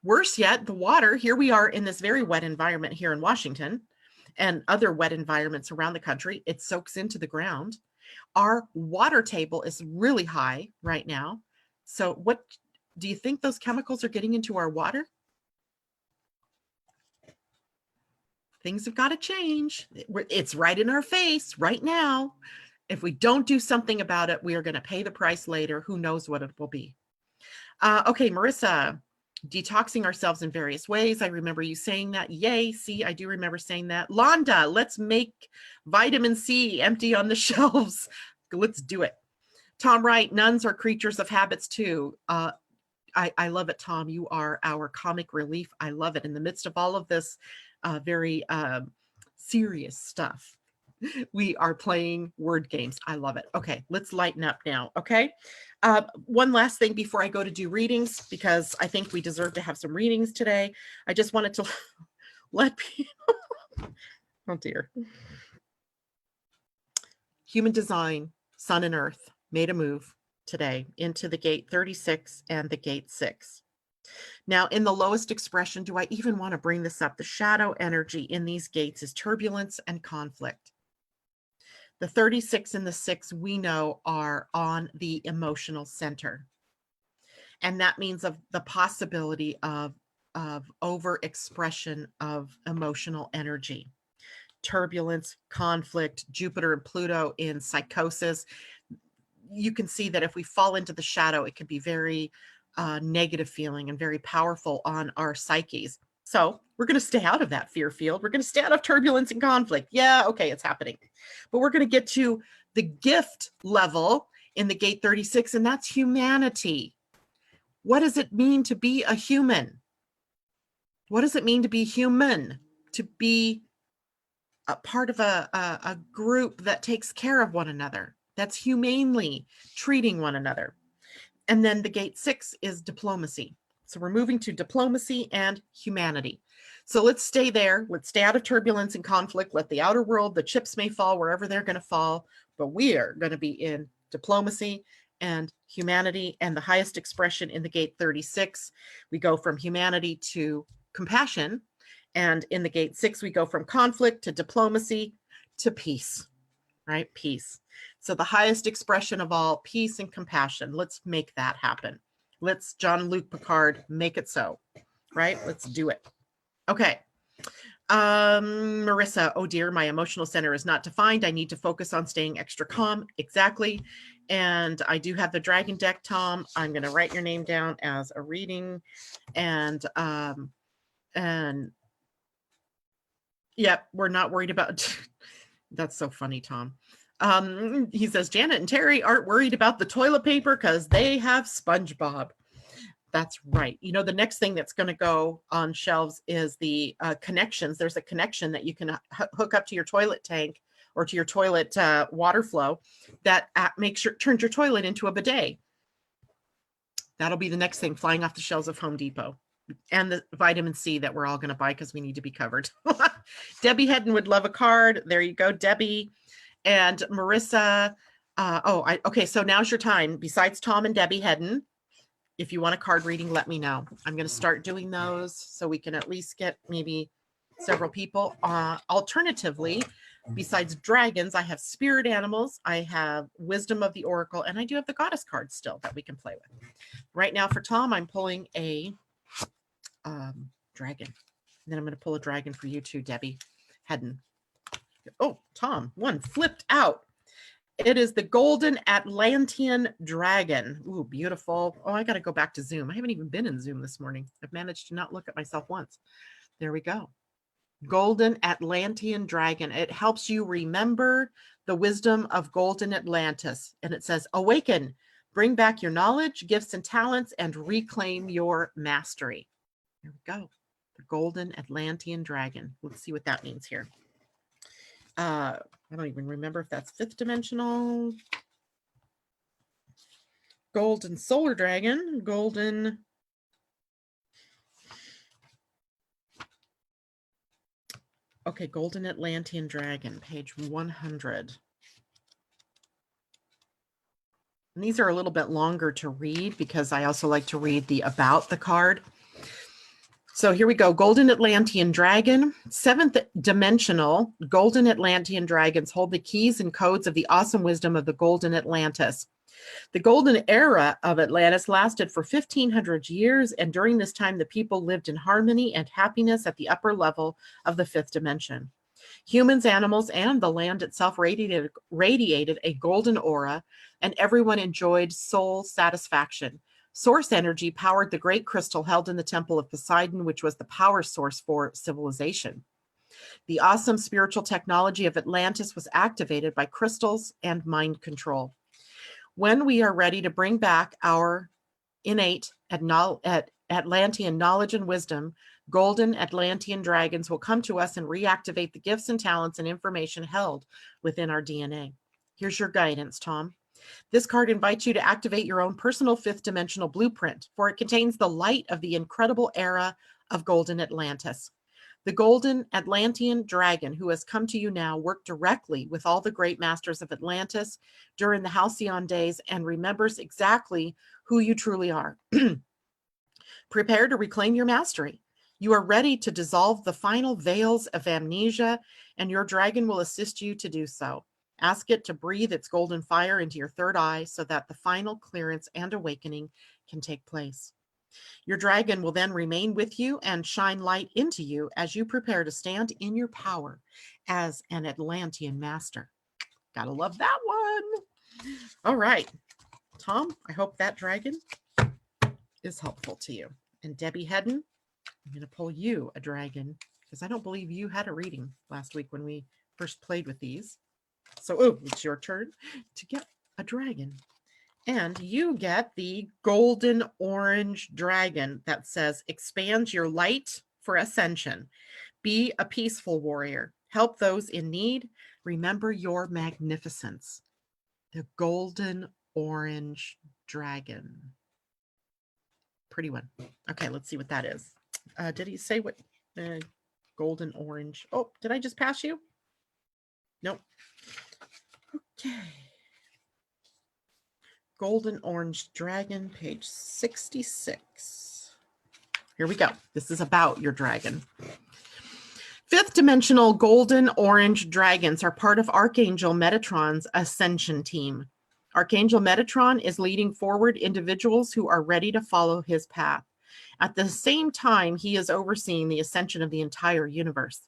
worse yet, the water, here we are in this very wet environment here in Washington, and other wet environments around the country, it soaks into the ground. Our water table is really high right now. So what do you think those chemicals are getting into our water? Things have got to change. It's right in our face right now. If we don't do something about it, we are going to pay the price later. Who knows what it will be? Okay, Marissa. Detoxing ourselves in various ways. I remember you saying that. Yay. See, I do remember saying that. Londa, let's make vitamin C empty on the shelves. Let's do it. Tom Wright, nuns are creatures of habits too. I love it, Tom. You are our comic relief. I love it. In the midst of all of this very serious stuff, we are playing word games. I love it. Okay, let's lighten up now. Okay. One last thing before I go to do readings, because I think we deserve to have some readings today. I just wanted to let people, oh dear. Human design, sun and earth made a move today into the gate 36 and the gate 6. Now, in the lowest expression, do I even want to bring this up? The shadow energy in these gates is turbulence and conflict. The 36 and the 6 we know are on the emotional center. And that means of the possibility of overexpression of emotional energy. Turbulence, conflict, Jupiter and Pluto in psychosis. You can see that if we fall into the shadow, it can be very negative feeling and very powerful on our psyches. So we're going to stay out of that fear field. We're going to stay out of turbulence and conflict. Yeah, okay, it's happening. But we're going to get to the gift level in the gate 36, and that's humanity. What does it mean to be a human? What does it mean to be human? To be a part of a group that takes care of one another. That's humanely treating one another. And then the gate 6 is diplomacy. So we're moving to diplomacy and humanity. So let's stay there. Let's stay out of turbulence and conflict. Let the outer world, the chips may fall wherever they're going to fall, but we are going to be in diplomacy and humanity. And the highest expression in the gate 36, we go from humanity to compassion. And in the gate 6, we go from conflict to diplomacy to peace, right? Peace. So the highest expression of all, peace and compassion. Let's make that happen. Let's Jean-Luc Picard make it so, right? Let's do it. Okay. Marissa, oh dear, my emotional center is not defined. I need to focus on staying extra calm. Exactly. And I do have the dragon deck, Tom. I'm going to write your name down as a reading. And yep, we're not worried about, that's so funny, Tom. He says, Janet and Terry aren't worried about the toilet paper because they have SpongeBob. That's right. You know, the next thing that's going to go on shelves is the connections. There's a connection that you can hook up to your toilet tank or to your toilet water flow that turns your toilet into a bidet. That'll be the next thing flying off the shelves of Home Depot. And the vitamin C that we're all going to buy because we need to be covered. Debbie Hedden would love a card. There you go, Debbie. And Marissa, okay, so now's your time. Besides Tom and Debbie Hedden, if you want a card reading, let me know. I'm going to start doing those so we can at least get maybe several people. Alternatively, besides dragons, I have spirit animals, I have wisdom of the oracle, and I do have the goddess card still that we can play with. Right now for Tom, I'm pulling a dragon. And then I'm going to pull a dragon for you too, Debbie Hedden. Oh, Tom, one flipped out. It is the golden Atlantean dragon. Ooh, beautiful. Oh, I got to go back to Zoom. I haven't even been in Zoom this morning. I've managed to not look at myself once. There we go. Golden Atlantean dragon. It helps you remember the wisdom of golden Atlantis. And it says, awaken, bring back your knowledge, gifts, and talents, and reclaim your mastery. There we go. The golden Atlantean dragon. Let's see what that means here. I don't even remember if that's 5th dimensional. Golden solar dragon. Golden. Okay, golden Atlantean dragon, page 100. And these are a little bit longer to read because I also like to read the about the card. So here we go. Golden Atlantean dragon, 7th dimensional. Golden Atlantean dragons hold the keys and codes of the awesome wisdom of the golden Atlantis. The golden era of Atlantis lasted for 1,500 years, and during this time, the people lived in harmony and happiness at the upper level of the 5th dimension. Humans, animals, and the land itself radiated a golden aura, and everyone enjoyed soul satisfaction. Source energy powered the great crystal held in the temple of Poseidon, which was the power source for civilization. The awesome spiritual technology of Atlantis was activated by crystals and mind control. When we are ready to bring back our innate Atlantean knowledge and wisdom, golden Atlantean dragons will come to us and reactivate the gifts and talents and information held within our DNA. Here's your guidance, Tom. This card invites you to activate your own personal 5th dimensional blueprint, for it contains the light of the incredible era of golden Atlantis. The golden Atlantean dragon who has come to you now worked directly with all the great masters of Atlantis during the Halcyon days and remembers exactly who you truly are. Prepare to reclaim your mastery. You are ready to dissolve the final veils of amnesia, and your dragon will assist you to do so. Ask it to breathe its golden fire into your 3rd eye so that the final clearance and awakening can take place. Your dragon will then remain with you and shine light into you as you prepare to stand in your power as an Atlantean master. Gotta love that one. All right, Tom, I hope that dragon is helpful to you. And Debbie Hedden, I'm going to pull you a dragon because I don't believe you had a reading last week when we first played with these. So, it's your turn to get a dragon. And you get the golden orange dragon that says, expand your light for ascension. Be a peaceful warrior. Help those in need. Remember your magnificence. The golden orange dragon. Pretty one. Okay, let's see what that is. Did he say what? Golden orange. Oh, did I just pass you? Nope. Okay. Golden orange dragon, page 66. Here we go. This is about your dragon. Fifth dimensional golden orange dragons are part of Archangel Metatron's ascension team. Archangel Metatron is leading forward individuals who are ready to follow his path. At the same time, he is overseeing the ascension of the entire universe.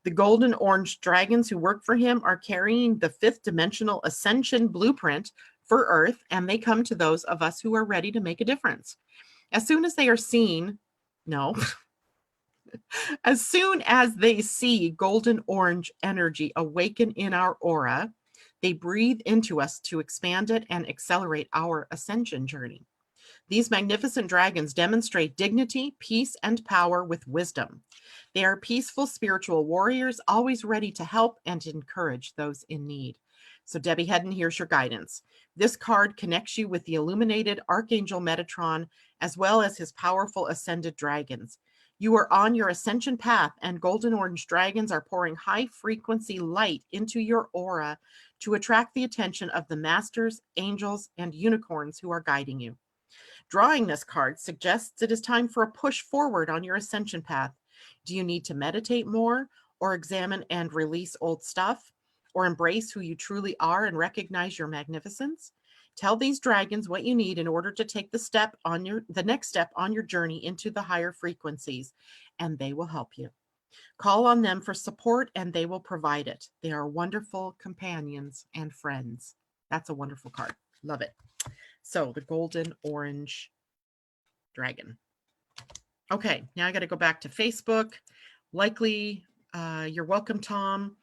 The golden orange dragons who work for him are carrying the fifth dimensional ascension blueprint for Earth, and they come to those of us who are ready to make a difference. As soon as they are seen, no, as soon as they see golden orange energy awaken in our aura, they breathe into us to expand it and accelerate our ascension journey. These magnificent dragons demonstrate dignity, peace, and power with wisdom. They are peaceful spiritual warriors, always ready to help and encourage those in need. So Debbie Hedden, here's your guidance. This card connects you with the illuminated Archangel Metatron, as well as his powerful ascended dragons. You are on your ascension path, and golden orange dragons are pouring high-frequency light into your aura to attract the attention of the masters, angels, and unicorns who are guiding you. Drawing this card suggests it is time for a push forward on your ascension path. Do you need to meditate more, or examine and release old stuff, or embrace who you truly are and recognize your magnificence? Tell these dragons what you need in order to take the next step on your journey into the higher frequencies, and they will help you. Call on them for support, and they will provide it. They are wonderful companions and friends. That's a wonderful card. Love it. So the golden orange dragon. Okay, now I got to go back to Facebook. Likely, you're welcome, Tom.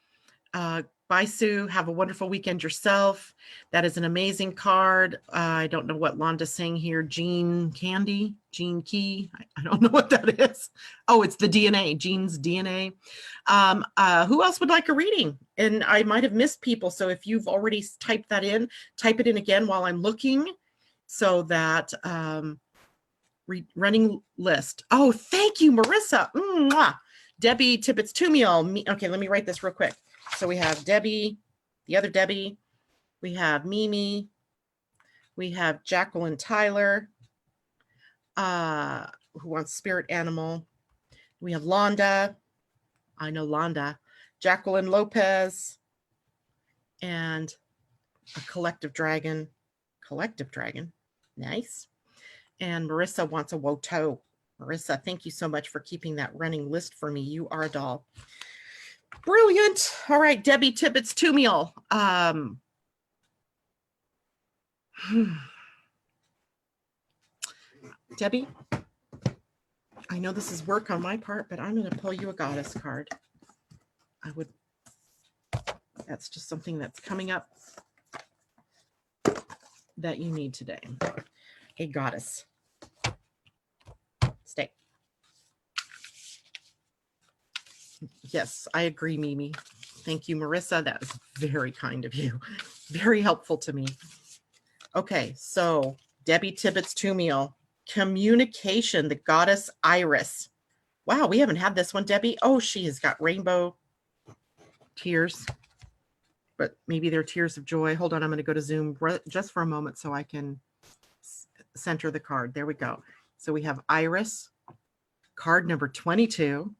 Bye, Sue. Have a wonderful weekend yourself. That is an amazing card. I don't know what Londa's saying here. Gene Candy, Gene Key. I don't know what that is. Oh, it's the DNA, Gene's DNA. Who else would like a reading? And I might have missed people. So if you've already typed that in, type it in again while I'm looking so that running list. Oh, thank you, Marissa. Mwah. Debbie Tippett's Tumiel. Okay, let me write this real quick. So we have Debbie, the other Debbie, we have Mimi, we have Jacqueline Tyler, who wants spirit animal. We have Londa, I know Londa, Jacqueline Lopez, and a collective dragon, nice. And Marissa wants a Woto. Marissa, thank you so much for keeping that running list for me. You are a doll. Brilliant. All right, Debbie Tippett's Tumiel. Debbie, I know this is work on my part, but I'm going to pull you a goddess card. That's just something that's coming up that you need today. A goddess. Stay. Yes, I agree, Mimi. Thank you, Marissa. That is very kind of you. Very helpful to me. Okay, so Debbie Tippett's Tumiel. Communication, the goddess Iris. Wow, we haven't had this one, Debbie. Oh, she has got rainbow tears, but maybe they're tears of joy. Hold on, I'm going to go to Zoom just for a moment so I can center the card. There we go. So we have Iris, card number 22.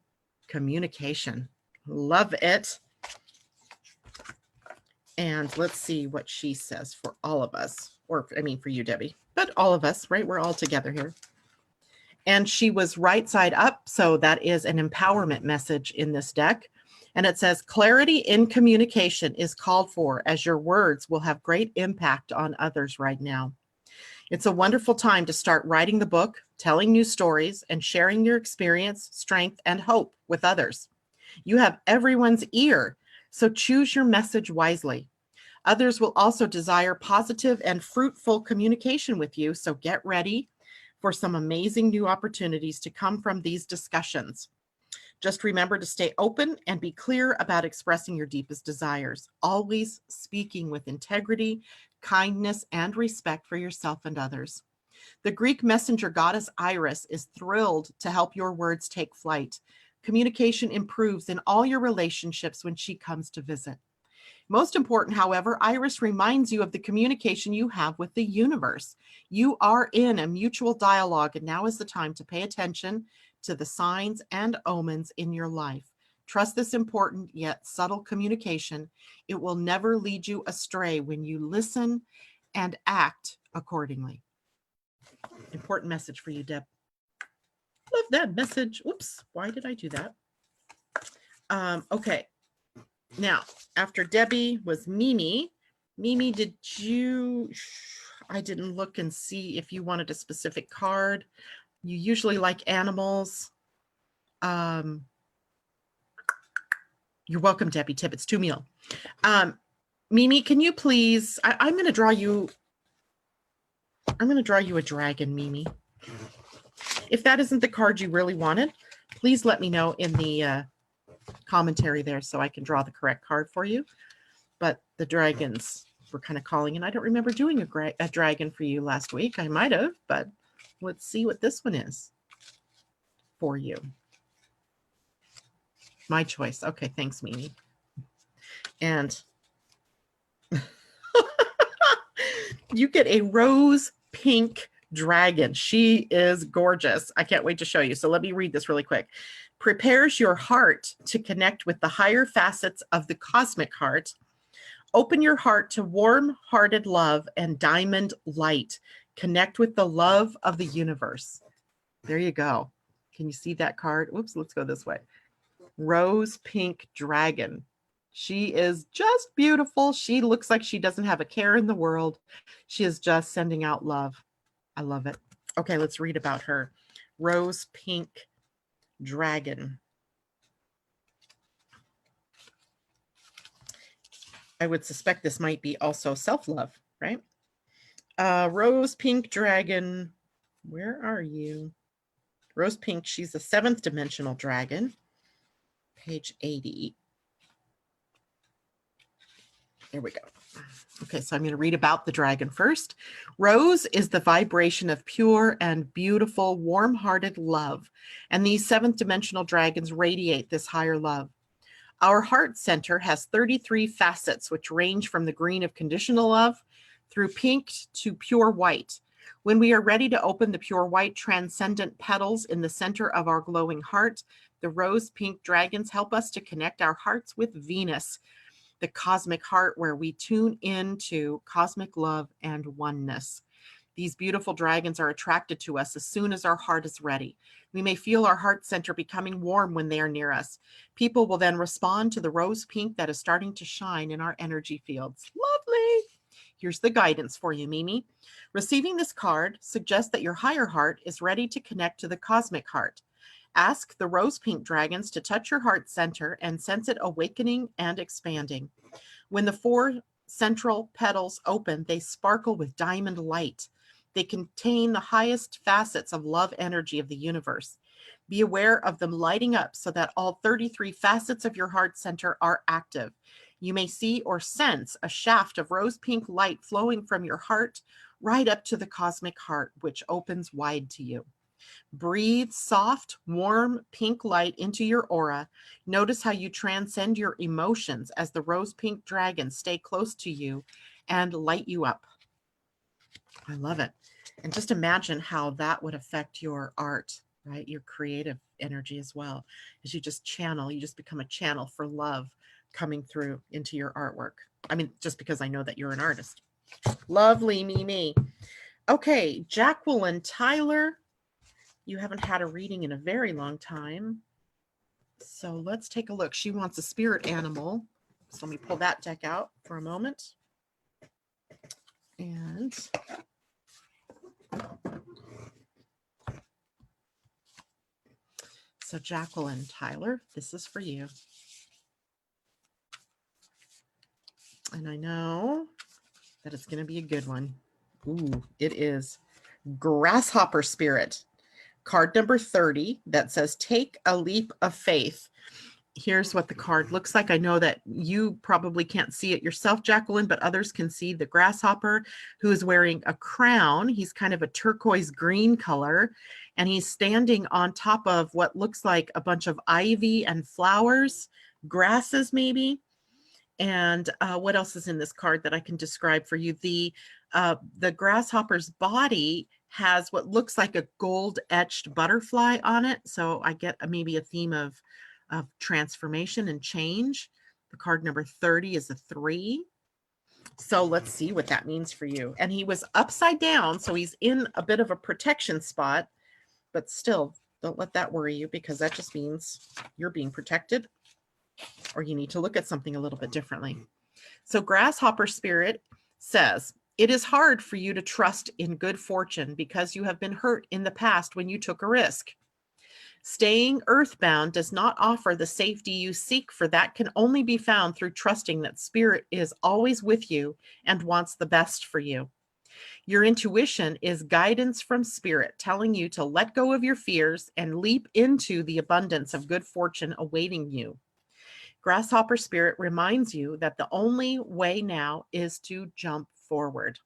Communication. Love it. And let's see what she says for all of us, or I mean for you, Debbie, but all of us, right? We're all together here. And she was right side up, so that is an empowerment message in this deck. And it says, clarity in communication is called for, as your words will have great impact on others right now. It's a wonderful time to start writing the book, telling new stories, and sharing your experience, strength, and hope with others. You have everyone's ear, so choose your message wisely. Others will also desire positive and fruitful communication with you, so get ready for some amazing new opportunities to come from these discussions. Just remember to stay open and be clear about expressing your deepest desires, always speaking with integrity, kindness, and respect for yourself and others. The Greek messenger goddess Iris is thrilled to help your words take flight. Communication improves in all your relationships when she comes to visit. Most important, however, Iris reminds you of the communication you have with the universe. You are in a mutual dialogue, and now is the time to pay attention to the signs and omens in your life. Trust this important yet subtle communication. It will never lead you astray when you listen and act accordingly. Important message for you, Deb. Love that message. Oops, why did I do that? Okay. Now, after Debbie was Mimi. Mimi, did you, I didn't look and see if you wanted a specific card. You usually like animals. You're welcome, Debbie Tibbetts, to meal. Mimi, can you please, I'm going to draw you a dragon, Mimi. If that isn't the card you really wanted, please let me know in the commentary there so I can draw the correct card for you. But the dragons were kind of calling, and I don't remember doing a dragon for you last week. I might have, but let's see what this one is for you. My choice. Okay, thanks, Mimi. And you get a rose pink dragon. She is gorgeous. I can't wait to show you. So let me read this really quick. Prepares your heart to connect with the higher facets of the cosmic heart. Open your heart to warm-hearted love and diamond light. Connect with the love of the universe. There you go. Can you see that card? Oops, let's go this way. Rose pink dragon. She is just beautiful. She looks like she doesn't have a care in the world. She is just sending out love. I love it. Okay, let's read about her. Rose pink dragon. I would suspect this might be also self-love, right? Rose pink dragon. Where are you? Rose pink. She's a 7th dimensional dragon. Page 80. There we go. Okay, so I'm going to read about the dragon first. Rose is the vibration of pure and beautiful, warm-hearted love, and these 7th dimensional dragons radiate this higher love. Our heart center has 33 facets, which range from the green of conditional love through pink to pure white. When we are ready to open the pure white transcendent petals in the center of our glowing heart, the rose pink dragons help us to connect our hearts with Venus, the cosmic heart, where we tune into cosmic love and oneness. These beautiful dragons are attracted to us as soon as our heart is ready. We may feel our heart center becoming warm when they are near us. People will then respond to the rose pink that is starting to shine in our energy fields. Lovely. Here's the guidance for you, Mimi. Receiving this card suggests that your higher heart is ready to connect to the cosmic heart. Ask the rose pink dragons to touch your heart center and sense it awakening and expanding. When the 4 central petals open, they sparkle with diamond light. They contain the highest facets of love energy of the universe. Be aware of them lighting up so that all 33 facets of your heart center are active. You may see or sense a shaft of rose pink light flowing from your heart right up to the cosmic heart, which opens wide to you. Breathe soft, warm, pink light into your aura. Notice how you transcend your emotions as the rose pink dragons stay close to you and light you up. I love it. And just imagine how that would affect your art, right? Your creative energy as well. As you just channel, you just become a channel for love coming through into your artwork. I mean, just because I know that you're an artist. Lovely, Mimi. Okay, Jacqueline Tyler. You haven't had a reading in a very long time. So let's take a look. She wants a spirit animal. So let me pull that deck out for a moment. And so Jacqueline Tyler, this is for you. And I know that it's going to be a good one. Ooh, it is Grasshopper Spirit. Card number 30 that says, take a leap of faith. here's what the card looks like. I know that you probably can't see it yourself, Jacqueline, but others can see the grasshopper who is wearing a crown. He's kind of a turquoise green color, and he's standing on top of what looks like a bunch of ivy and flowers, grasses maybe. And what else is in this card that I can describe for you? The grasshopper's body has what looks like a gold etched butterfly on it. So I get maybe a theme of transformation and change. The card number 30 is a 3. So let's see what that means for you. And he was upside down, so he's in a bit of a protection spot, but still don't let that worry you, because that just means you're being protected, or you need to look at something a little bit differently. So grasshopper spirit says, it is hard for you to trust in good fortune because you have been hurt in the past when you took a risk. Staying earthbound does not offer the safety you seek, for that can only be found through trusting that spirit is always with you and wants the best for you. Your intuition is guidance from spirit, telling you to let go of your fears and leap into the abundance of good fortune awaiting you. Grasshopper spirit reminds you that the only way now is to jump forward.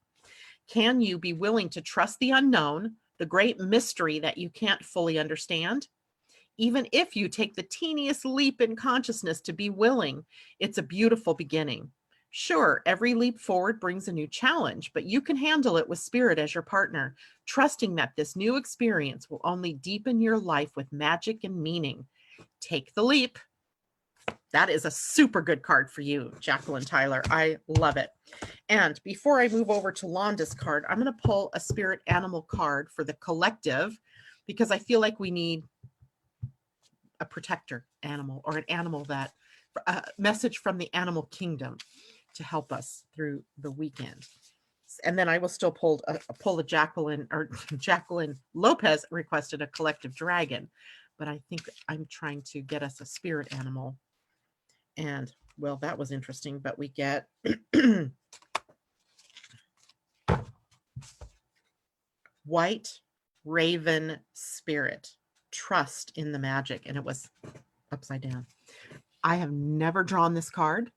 Can you be willing to trust the unknown, the great mystery that you can't fully understand? Even if you take the teeniest leap in consciousness to be willing, it's a beautiful beginning. Sure, every leap forward brings a new challenge, but you can handle it with spirit as your partner, trusting that this new experience will only deepen your life with magic and meaning. Take the leap. That is a super good card for you, Jacqueline Tyler. I love it. And before I move over to Londa's card, I'm going to pull a spirit animal card for the collective, because I feel like we need a protector animal, or an animal that, a message from the animal kingdom to help us through the weekend. And then I will still pull a Jacqueline, or Jacqueline Lopez requested a collective dragon, but I think I'm trying to get us a spirit animal. And well, that was interesting, but we get white raven spirit, trust in the magic. And it was upside down. I have never drawn this card.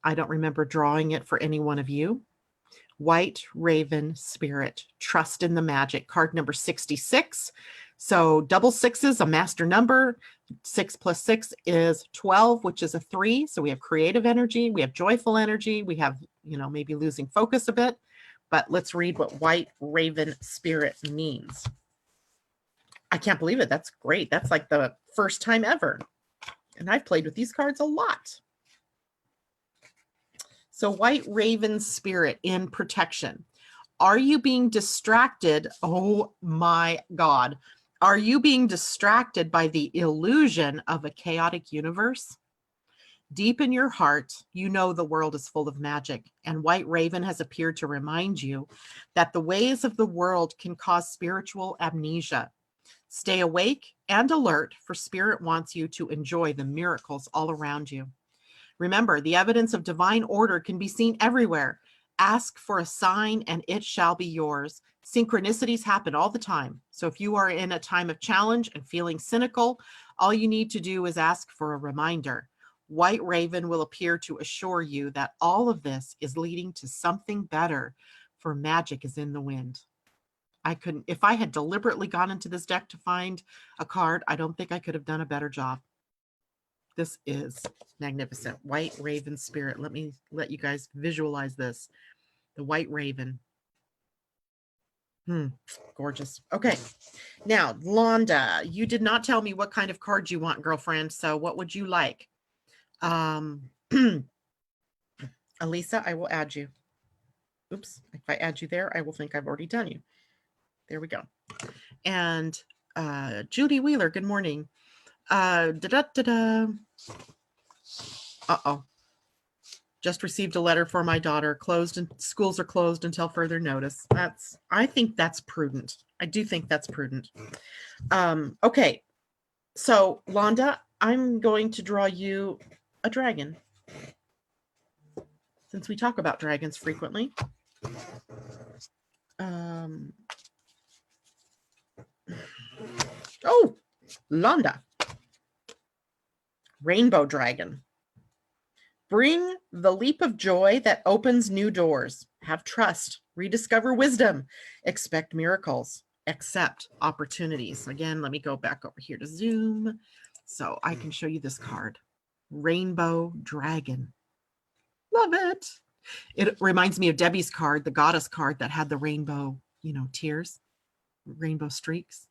I don't remember drawing it for any one of you. White raven spirit, trust in the magic, card number 66. So double sixes, a master number. 6 plus 6 is 12, which is a 3. So we have creative energy, we have joyful energy, we have, maybe losing focus a bit. But let's read what white raven spirit means. I can't believe it. That's great. That's like the first time ever. And I've played with these cards a lot. So white raven spirit in protection. Are you being distracted? Oh my God. Are you being distracted by the illusion of a chaotic universe? Deep in your heart, you know the world is full of magic, and White Raven has appeared to remind you that the ways of the world can cause spiritual amnesia. Stay awake and alert, for Spirit wants you to enjoy the miracles all around you. Remember, the evidence of divine order can be seen everywhere. Ask for a sign and it shall be yours. Synchronicities happen all the time. So if you are in a time of challenge and feeling cynical, all you need to do is ask for a reminder. White Raven will appear to assure you that all of this is leading to something better, for magic is in the wind. If I had deliberately gone into this deck to find a card, I don't think I could have done a better job. This is magnificent. White Raven spirit. Let me let you guys visualize this. The White Raven. Gorgeous. Okay. Now, Londa, you did not tell me what kind of card you want, girlfriend. So what would you like? Elisa, I will add you. Oops. If I add you there, I will think I've already done you. There we go. And Judy Wheeler, good morning. Uh-oh. Just received a letter for my daughter. Closed and schools are closed until further notice. I think that's prudent. I do think that's prudent. Okay. So, Londa, I'm going to draw you a dragon, since we talk about dragons frequently. Oh, Londa. Rainbow dragon. Bring the leap of joy that opens new doors. Have trust. Rediscover wisdom. Expect miracles. Accept opportunities. Again, let me go back over here to Zoom so I can show you this card. Rainbow dragon. Love it. It reminds me of Debbie's card, the goddess card that had the rainbow, tears, rainbow streaks,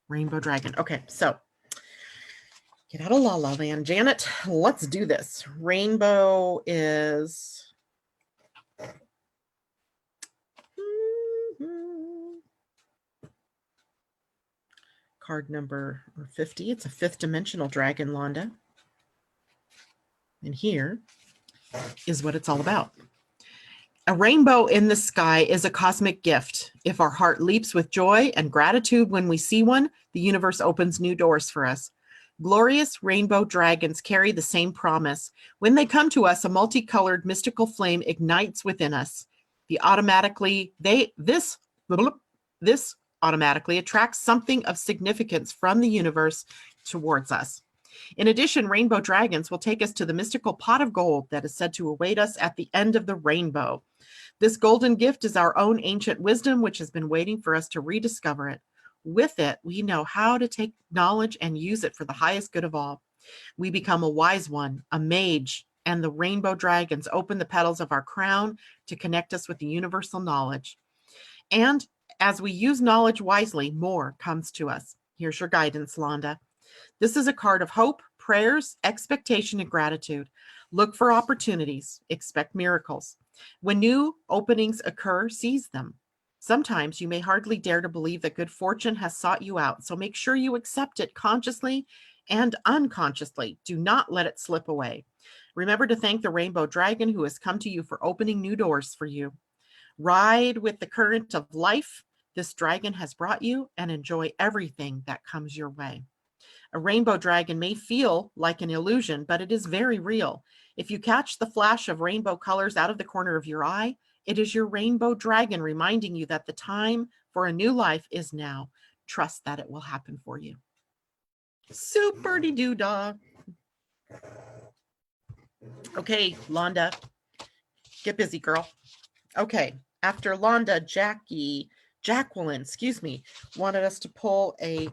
rainbow dragon. Okay, so get out of La La Land, Janet. Let's do this. Rainbow is card number 50. It's a fifth dimensional dragon, Londa. And here is what it's all about. A rainbow in the sky is a cosmic gift. If our heart leaps with joy and gratitude when we see one, the universe opens new doors for us. Glorious rainbow dragons carry the same promise. When they come to us, a multicolored mystical flame ignites within us. This automatically attracts something of significance from the universe towards us. In addition, rainbow dragons will take us to the mystical pot of gold that is said to await us at the end of the rainbow. This golden gift is our own ancient wisdom, which has been waiting for us to rediscover it. With it, we know how to take knowledge and use it for the highest good of all. We become a wise one, a mage, and the rainbow dragons open the petals of our crown to connect us with the universal knowledge. And as we use knowledge wisely, more comes to us. Here's your guidance, Londa. This is a card of hope, prayers, expectation, and gratitude. Look for opportunities. Expect miracles. When new openings occur, seize them. Sometimes you may hardly dare to believe that good fortune has sought you out, so make sure you accept it consciously and unconsciously. Do not let it slip away. Remember to thank the rainbow dragon who has come to you for opening new doors for you. Ride with the current of life this dragon has brought you and enjoy everything that comes your way. A rainbow dragon may feel like an illusion, but it is very real. If you catch the flash of rainbow colors out of the corner of your eye, it is your rainbow dragon reminding you that the time for a new life is now. Trust that it will happen for you. Super-de-doo-dah. Okay, Londa, get busy, girl. Okay, after Londa, Jacqueline, wanted us to pull a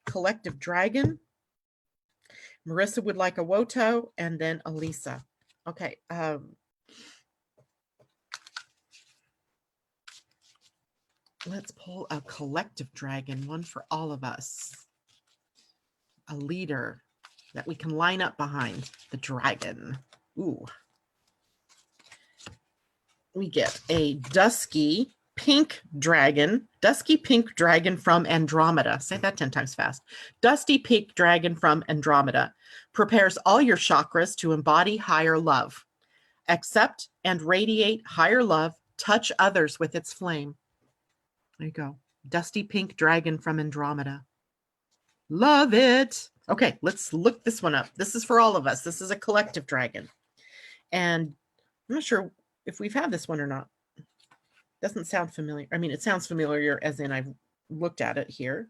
collective dragon. Marissa would like a Woto, and then Elisa. Okay. Let's pull a collective dragon, one for all of us. A leader that we can line up behind the dragon. Ooh. We get a dusky pink dragon from Andromeda. Say that 10 times fast. Dusty pink dragon from Andromeda prepares all your chakras to embody higher love. Accept and radiate higher love. Touch others with its flame. There you go. Dusty pink dragon from Andromeda. Love it. Okay, let's look this one up. This is for all of us. This is a collective dragon. And I'm not sure if we've had this one or not. Doesn't sound familiar. I mean, it sounds familiar as in I've looked at it here.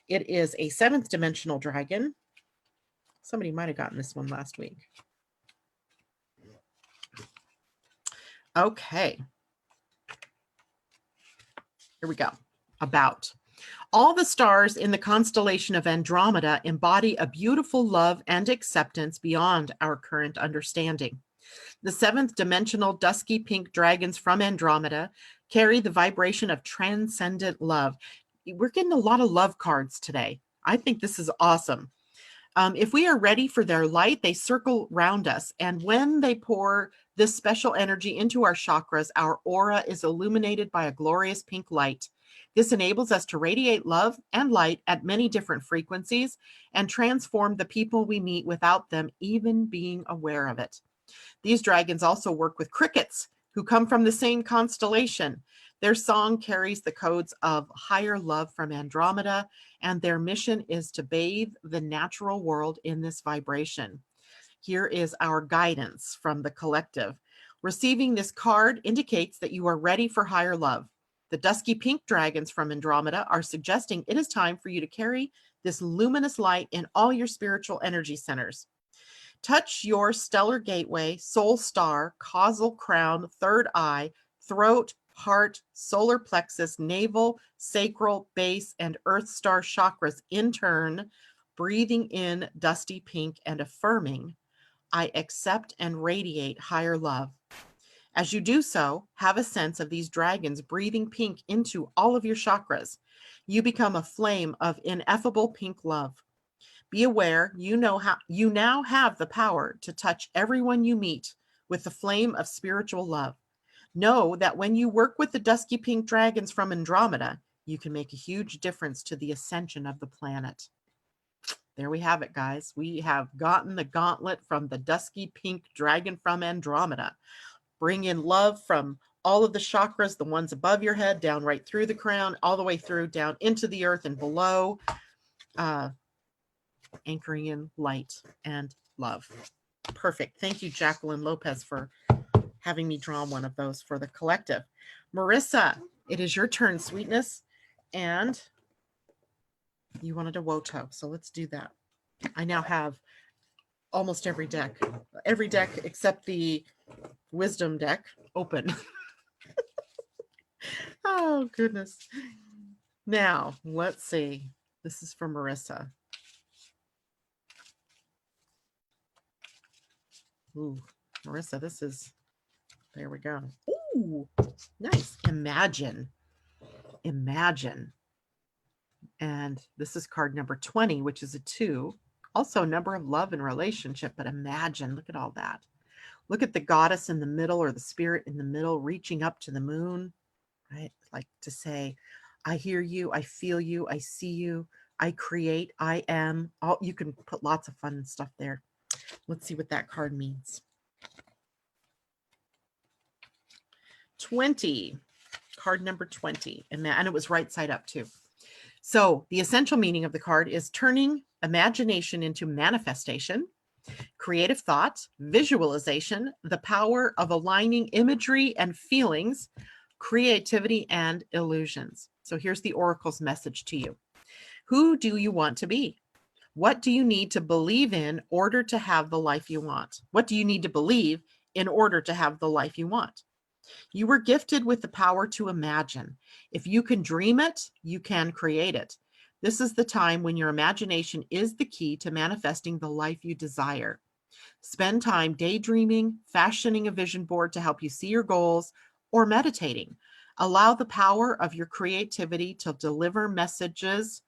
It is a 7th dimensional dragon. Somebody might have gotten this one last week. Okay. Here we go. About. All the stars in the constellation of Andromeda embody a beautiful love and acceptance beyond our current understanding. The 7th dimensional dusky pink dragons from Andromeda carry the vibration of transcendent love. We're getting a lot of love cards today. I think this is awesome. If we are ready for their light, they circle round us. And when they pour this special energy into our chakras, our aura is illuminated by a glorious pink light. This enables us to radiate love and light at many different frequencies and transform the people we meet without them even being aware of it. These dragons also work with crickets who come from the same constellation. Their song carries the codes of higher love from Andromeda, and their mission is to bathe the natural world in this vibration. Here is our guidance from the collective. Receiving this card indicates that you are ready for higher love. The dusky pink dragons from Andromeda are suggesting it is time for you to carry this luminous light in all your spiritual energy centers. Touch your stellar gateway, soul star, causal crown, third eye, throat, heart, solar plexus, navel, sacral, base, and earth star chakras in turn, breathing in dusty pink and affirming, I accept and radiate higher love. As you do so, have a sense of these dragons breathing pink into all of your chakras. You become a flame of ineffable pink love. Be aware you now have the power to touch everyone you meet with the flame of spiritual love. Know that when you work with the dusky pink dragons from Andromeda, you can make a huge difference to the ascension of the planet. There we have it, guys. We have gotten the gauntlet from the dusky pink dragon from Andromeda. Bring in love from all of the chakras, the ones above your head, down right through the crown, all the way through, down into the earth and below, anchoring in light and love. Perfect. Thank you, Jacqueline Lopez, for having me draw one of those for the collective. Marissa, it is your turn, sweetness. And you wanted a Woto, so let's do that. I now have almost every deck except the wisdom deck open. Oh, goodness. Now, let's see. This is for Marissa. Ooh, Marissa, this is, there we go. Ooh, nice. Imagine. And this is card number 20, which is a 2. Also, number of love and relationship, but imagine, look at all that. Look at the goddess in the middle, or the spirit in the middle, reaching up to the moon, right? Like to say, I hear you, I feel you, I see you, I create, I am. All, you can put lots of fun stuff there. Let's see what that card means. 20, card number 20, and it was right side up too. So the essential meaning of the card is turning imagination into manifestation, creative thought, visualization, the power of aligning imagery and feelings, creativity, and illusions. So here's the Oracle's message to you. Who do you want to be? What do you need to believe in order to have the life you want? What do you need to believe in order to have the life you want? You were gifted with the power to imagine. If you can dream it, you can create it. This is the time when your imagination is the key to manifesting the life you desire. Spend time daydreaming, fashioning a vision board to help you see your goals, or meditating. Allow the power of your creativity to deliver messages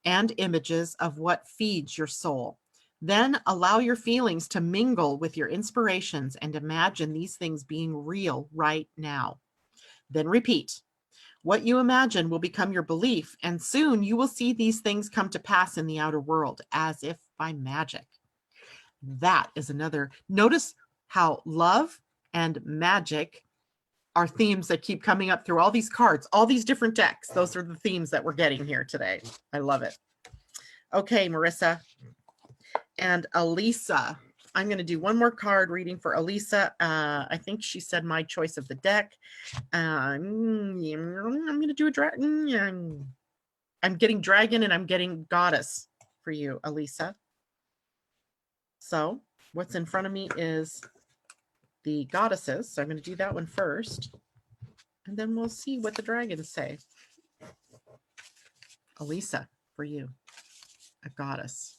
and images of what feeds your soul. Then allow your feelings to mingle with your inspirations and imagine these things being real right now. Then repeat. What you imagine will become your belief, and soon you will see these things come to pass in the outer world as if by magic. That is another. Notice how love and magic are themes that keep coming up through all these cards, all these different decks. Those are the themes that we're getting here today. I love it. Okay, Marissa and Elisa. I'm going to do one more card reading for Elisa. I think she said my choice of the deck. I'm going to do a dragon. I'm getting dragon and I'm getting goddess for you, Elisa. So what's in front of me is the goddesses. So I'm going to do that one first. And then we'll see what the dragons say. Elisa, for you, a goddess.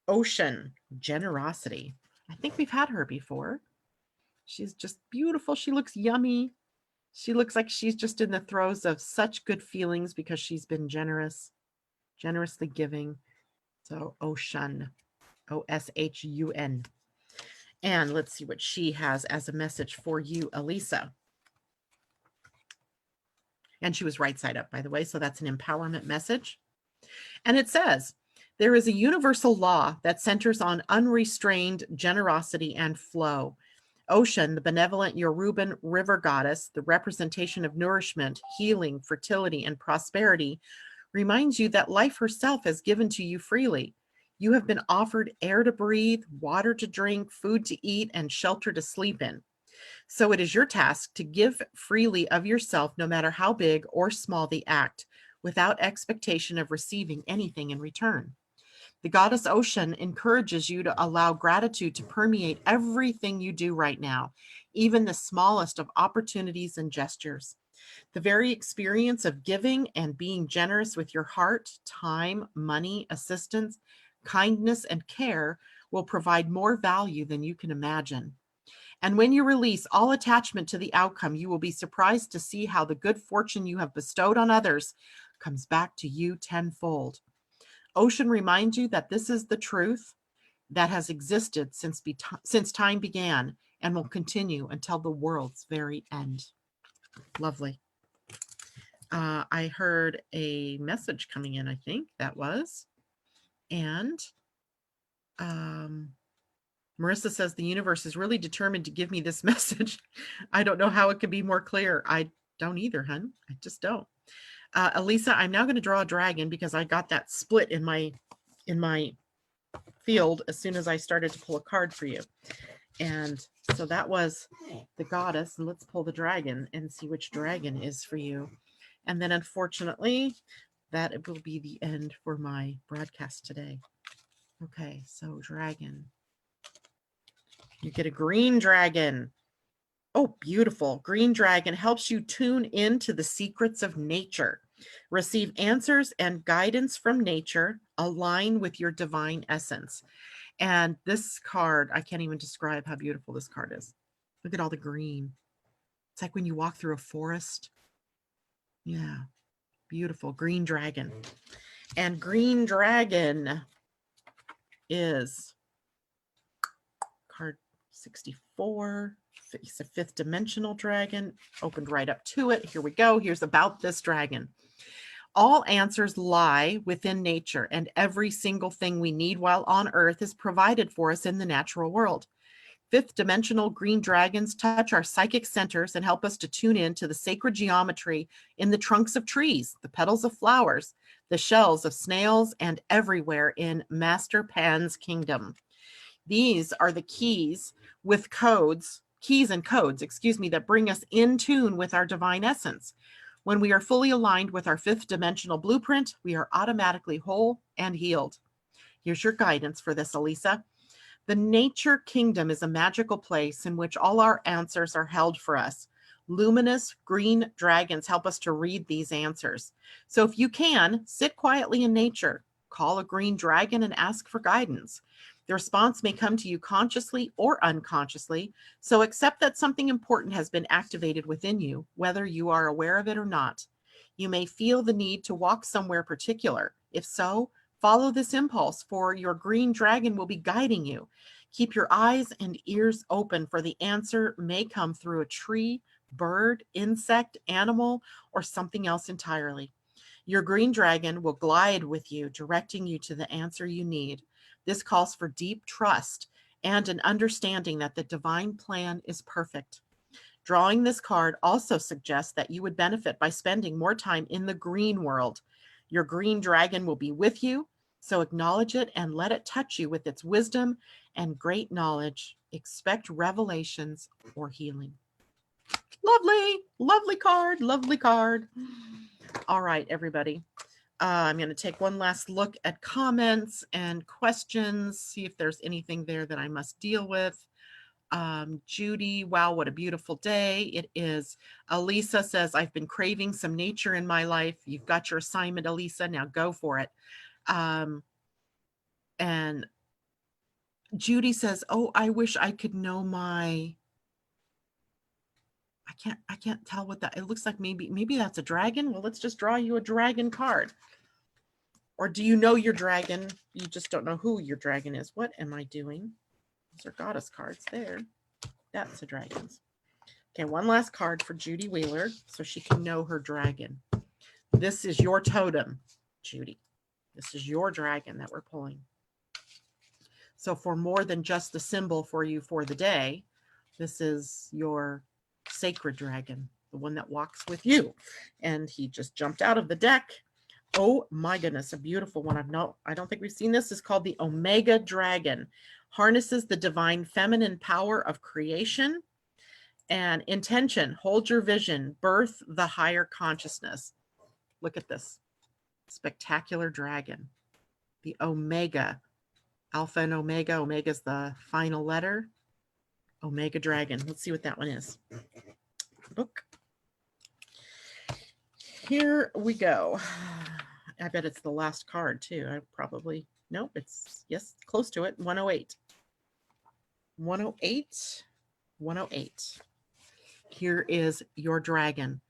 Ocean, generosity. I think we've had her before. She's just beautiful. She looks yummy. She looks like she's just in the throes of such good feelings because she's been generous, generously giving. So Ocean, O-S-H-U-N. And let's see what she has as a message for you, Elisa. And she was right side up, by the way. So that's an empowerment message. And it says, there is a universal law that centers on unrestrained generosity and flow. Ocean, the benevolent Yoruban river goddess, the representation of nourishment, healing, fertility, and prosperity, reminds you that life herself is given to you freely. You have been offered air to breathe, water to drink, food to eat, and shelter to sleep in. So it is your task to give freely of yourself, no matter how big or small the act, without expectation of receiving anything in return. The goddess ocean encourages you to allow gratitude to permeate everything you do right now, even the smallest of opportunities and gestures. The very experience of giving and being generous with your heart, time, money, assistance, kindness, and care will provide more value than you can imagine. And when you release all attachment to the outcome, you will be surprised to see how the good fortune you have bestowed on others comes back to you tenfold. Ocean reminds you that this is the truth that has existed since time began and will continue until the world's very end. Lovely. I heard a message coming in, I think that was. And Marissa says the universe is really determined to give me this message. I don't know how it could be more clear. I don't either, hun. I just don't. Elisa, I'm now going to draw a dragon because I got that split in my field as soon as I started to pull a card for you. And so that was the goddess. And let's pull the dragon and see which dragon is for you. And then unfortunately, that will be the end for my broadcast today. Okay, so dragon. You get a green dragon. Oh, beautiful. Green dragon helps you tune into the secrets of nature. Receive answers and guidance from nature. Align with your divine essence. And this card, I can't even describe how beautiful this card is. Look at all the green. It's like when you walk through a forest. Yeah, beautiful. Green dragon. And green dragon is card 64. It's a fifth dimensional dragon. Opened right up to it. Here we go. Here's about this dragon. All answers lie within nature, and every single thing we need while on Earth is provided for us in the natural world. Fifth dimensional green dragons touch our psychic centers and help us to tune in to the sacred geometry in the trunks of trees, the petals of flowers, the shells of snails, and everywhere in Master Pan's kingdom. These are the keys and codes, that bring us in tune with our divine essence. When we are fully aligned with our fifth dimensional blueprint, we are automatically whole and healed. Here's your guidance for this, Elisa. The nature kingdom is a magical place in which all our answers are held for us. Luminous green dragons help us to read these answers. So if you can, sit quietly in nature, call a green dragon and ask for guidance. The response may come to you consciously or unconsciously, so accept that something important has been activated within you, whether you are aware of it or not. You may feel the need to walk somewhere particular. If so, follow this impulse, for your green dragon will be guiding you. Keep your eyes and ears open, for the answer may come through a tree, bird, insect, animal, or something else entirely. Your green dragon will glide with you, directing you to the answer you need. This calls for deep trust and an understanding that the divine plan is perfect. Drawing this card also suggests that you would benefit by spending more time in the green world. Your green dragon will be with you, so acknowledge it and let it touch you with its wisdom and great knowledge. Expect revelations or healing. Lovely, lovely card, lovely card. All right, everybody. I'm going to take one last look at comments and questions, see if there's anything there that I must deal with. Judy, wow, what a beautiful day it is. Elisa says, I've been craving some nature in my life. You've got your assignment, Elisa. Now go for it. And Judy says, oh, I wish I could know my... I can't tell what that, it looks like maybe that's a dragon. Well, let's just draw you a dragon card. Or do you know your dragon? You just don't know who your dragon is. What am I doing? Those are goddess cards there. That's the dragons. Okay, one last card for Judy Wheeler so she can know her dragon. This is your totem, Judy. This is your dragon that we're pulling. So for more than just the symbol for you for the day, this is your sacred dragon, the one that walks with you. And he just jumped out of the deck. Oh my goodness, a beautiful one. I don't think we've seen this. It's called the Omega Dragon. Harnesses the divine feminine power of creation and intention. Hold your vision. Birth the higher consciousness. Look at this. spectacular dragon, the Omega, Alpha and Omega. Omega is the final letter. Omega dragon. Let's see what that one is. Book. Here we go. I bet it's the last card too. I probably, nope, it's, yes, close to it. 108. 108. 108. Here is your dragon.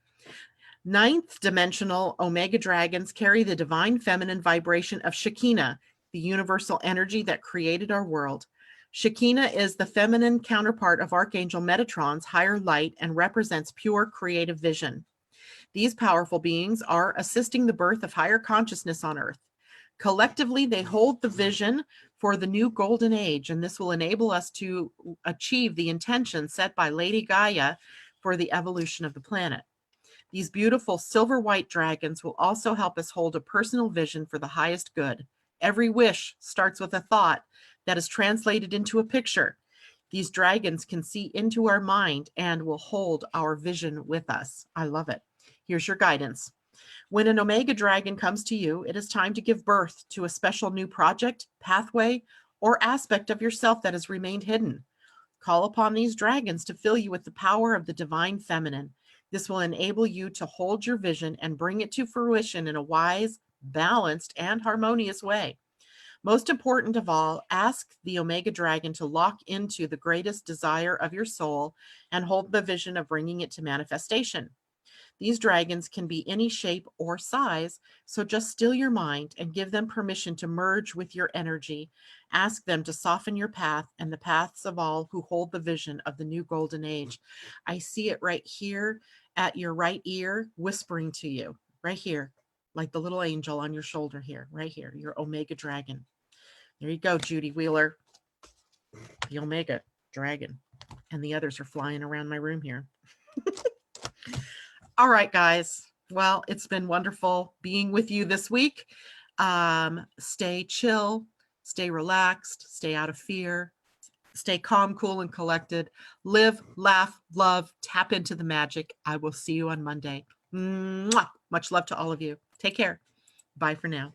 Ninth dimensional Omega dragons carry the divine feminine vibration of Shekinah, the universal energy that created our world. Shekinah is the feminine counterpart of Archangel Metatron's higher light and represents pure creative vision. These powerful beings are assisting the birth of higher consciousness on Earth. Collectively, they hold the vision for the new golden age, and this will enable us to achieve the intention set by Lady Gaia for the evolution of the planet. These beautiful silver white dragons will also help us hold a personal vision for the highest good. Every wish starts with a thought that is translated into a picture. These dragons can see into our mind and will hold our vision with us. I love it. Here's your guidance. When an Omega dragon comes to you, it is time to give birth to a special new project, pathway, or aspect of yourself that has remained hidden. Call upon these dragons to fill you with the power of the divine feminine. This will enable you to hold your vision and bring it to fruition in a wise, balanced, and harmonious way. Most important of all, ask the Omega dragon to lock into the greatest desire of your soul and hold the vision of bringing it to manifestation. These dragons can be any shape or size, so just still your mind and give them permission to merge with your energy. Ask them to soften your path and the paths of all who hold the vision of the new golden age. I see it right here at your right ear, whispering to you, right here, like the little angel on your shoulder here, right here, your Omega dragon. There you go, Judy Wheeler, the Omega dragon. And the others are flying around my room here. All right, guys. Well, it's been wonderful being with you this week. Stay chill, stay relaxed, stay out of fear, stay calm, cool, and collected. Live, laugh, love, tap into the magic. I will see you on Monday. Mwah! Much love to all of you. Take care. Bye for now.